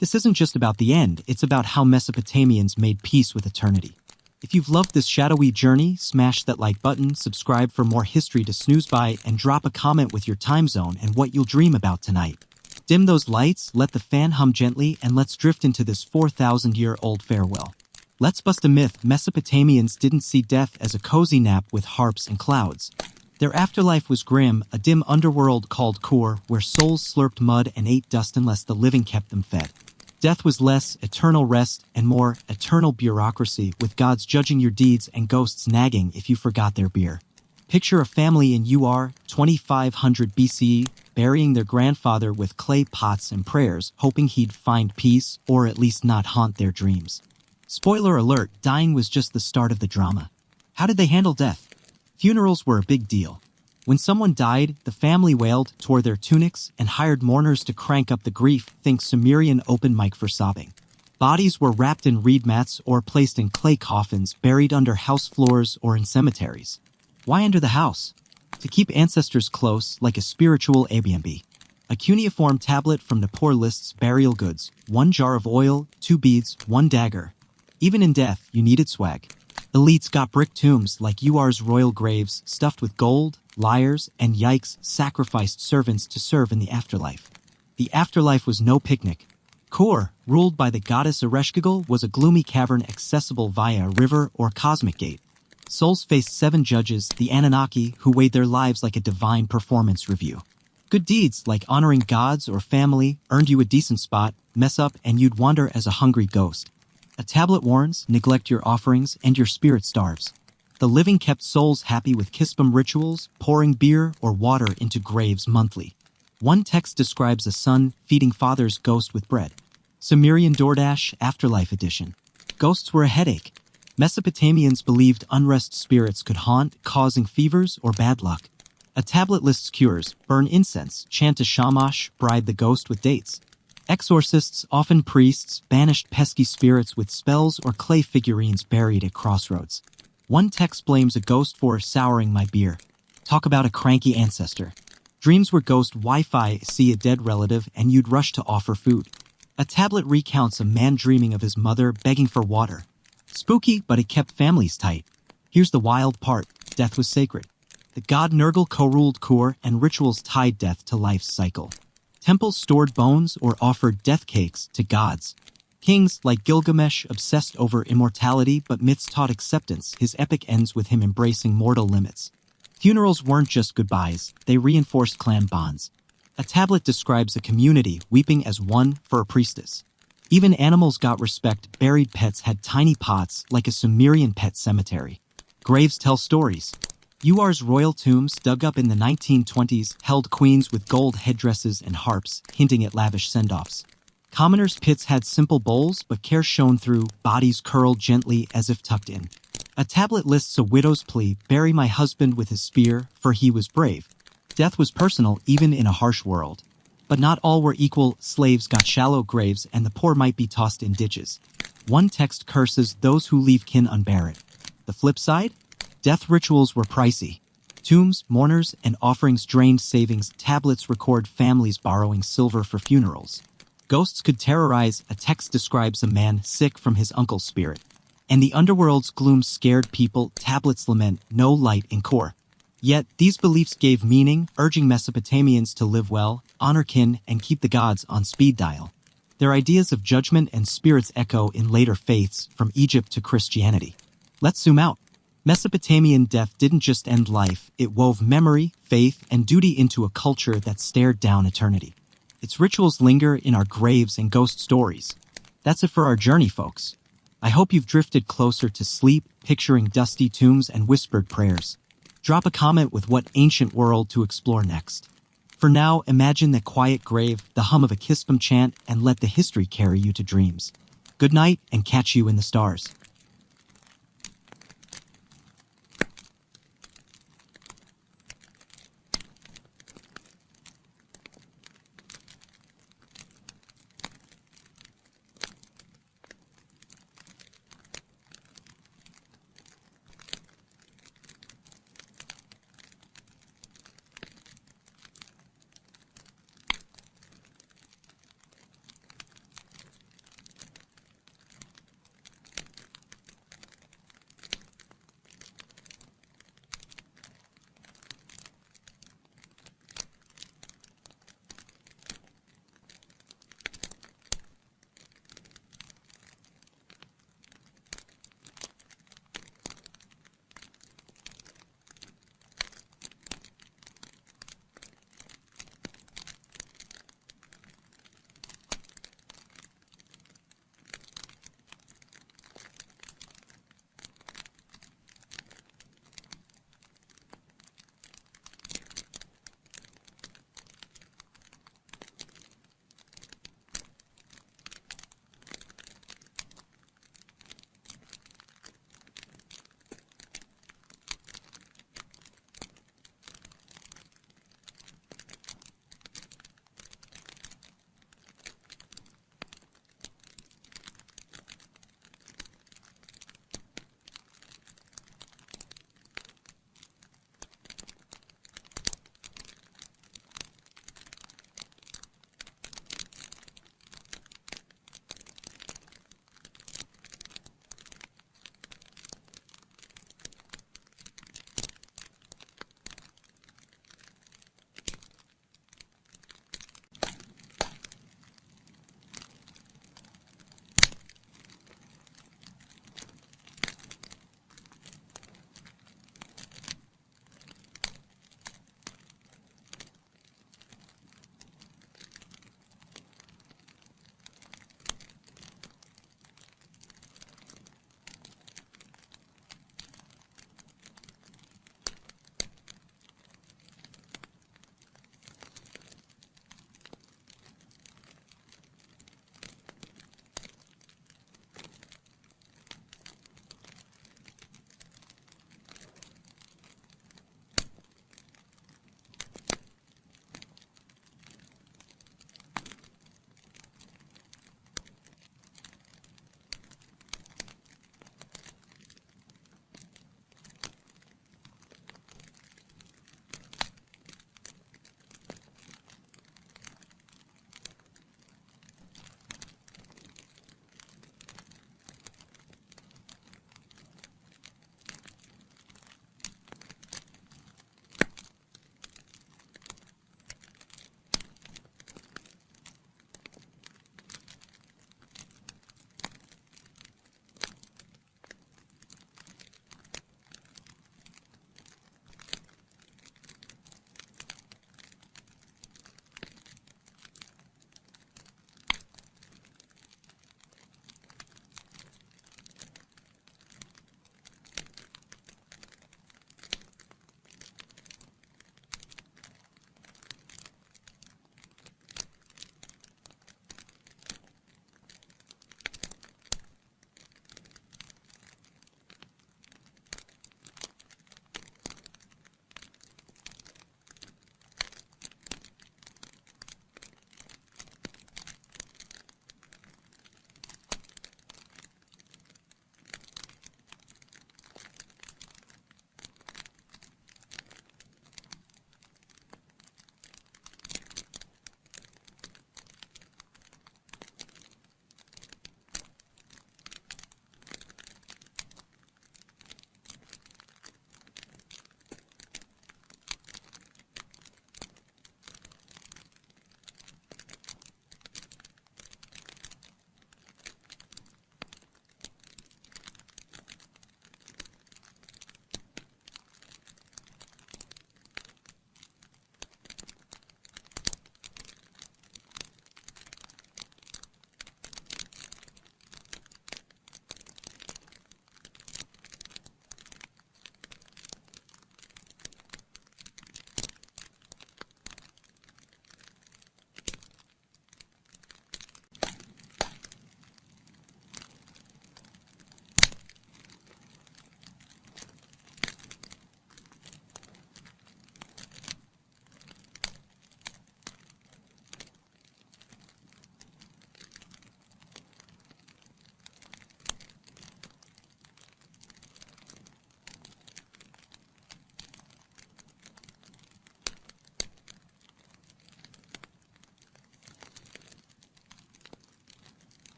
This isn't just about the end, it's about how Mesopotamians made peace with eternity. If you've loved this shadowy journey, smash that like button, subscribe for more history to snooze by, and drop a comment with your time zone and what you'll dream about tonight. Dim those lights, let the fan hum gently, and let's drift into this 4,000-year-old farewell. Let's bust a myth. Mesopotamians didn't see death as a cozy nap with harps and clouds. Their afterlife was grim, a dim underworld called Kur, where souls slurped mud and ate dust unless the living kept them fed. Death was less eternal rest and more eternal bureaucracy, with gods judging your deeds and ghosts nagging if you forgot their beer. Picture a family in UR 2500 BCE burying their grandfather with clay pots and prayers, hoping he'd find peace or at least not haunt their dreams. Spoiler alert, dying was just the start of the drama. How did they handle death? Funerals were a big deal. When someone died, the family wailed, tore their tunics, and hired mourners to crank up the grief. Think Sumerian open mic for sobbing. Bodies were wrapped in reed mats or placed in clay coffins buried under house floors or in cemeteries. Why under the house? To keep ancestors close, like a spiritual Airbnb. A cuneiform tablet from Nippur lists burial goods: 1 jar of oil, 2 beads, 1 dagger. Even in death, you needed swag. Elites got brick tombs like UR's royal graves stuffed with gold. Liars and yikes sacrificed servants to serve in the afterlife. The afterlife was no picnic. Kor, ruled by the goddess Ereshkigal, was a gloomy cavern accessible via a river or cosmic gate. Souls faced 7 judges, the Anunnaki, who weighed their lives like a divine performance review. Good deeds, like honoring gods or family, earned you a decent spot. Mess up and you'd wander as a hungry ghost. A tablet warns, neglect your offerings and your spirit starves. The living kept souls happy with kispum rituals, pouring beer or water into graves monthly. One text describes a son feeding father's ghost with bread. Sumerian DoorDash Afterlife Edition. Ghosts were a headache. Mesopotamians believed unrest spirits could haunt, causing fevers or bad luck. A tablet lists cures: burn incense, chant a shamash, bribe the ghost with dates. Exorcists, often priests, banished pesky spirits with spells or clay figurines buried at crossroads. One text blames a ghost for souring my beer. Talk about a cranky ancestor. Dreams were ghost Wi-Fi, see a dead relative and you'd rush to offer food. A tablet recounts a man dreaming of his mother begging for water. Spooky, but it kept families tight. Here's the wild part: death was sacred. The god Nergal co-ruled Kur, and rituals tied death to life's cycle. Temples stored bones or offered death cakes to gods. Kings like Gilgamesh obsessed over immortality, but myths taught acceptance. His epic ends with him embracing mortal limits. Funerals weren't just goodbyes, they reinforced clan bonds. A tablet describes a community weeping as one for a priestess. Even animals got respect. Buried pets had tiny pots like a Sumerian pet cemetery. Graves tell stories. UR's royal tombs, dug up in the 1920s, held queens with gold headdresses and harps, hinting at lavish send-offs. Commoners' pits had simple bowls, but care shone through, bodies curled gently as if tucked in. A tablet lists a widow's plea: bury my husband with his spear, for he was brave. Death was personal, even in a harsh world. But not all were equal. Slaves got shallow graves, and the poor might be tossed in ditches. One text curses those who leave kin unburied. The flip side? Death rituals were pricey. Tombs, mourners, and offerings drained savings. Tablets record families borrowing silver for funerals. Ghosts could terrorize. A text describes a man sick from his uncle's spirit. And the underworld's gloom scared people. Tablets lament no light in Kor. Yet, these beliefs gave meaning, urging Mesopotamians to live well, honor kin, and keep the gods on speed dial. Their ideas of judgment and spirits echo in later faiths, from Egypt to Christianity. Let's zoom out. Mesopotamian death didn't just end life, it wove memory, faith, and duty into a culture that stared down eternity. Its rituals linger in our graves and ghost stories. That's it for our journey, folks. I hope you've drifted closer to sleep, picturing dusty tombs and whispered prayers. Drop a comment with what ancient world to explore next. For now, imagine that quiet grave, the hum of a Kispum chant, and let the history carry you to dreams. Good night, and catch you in the stars.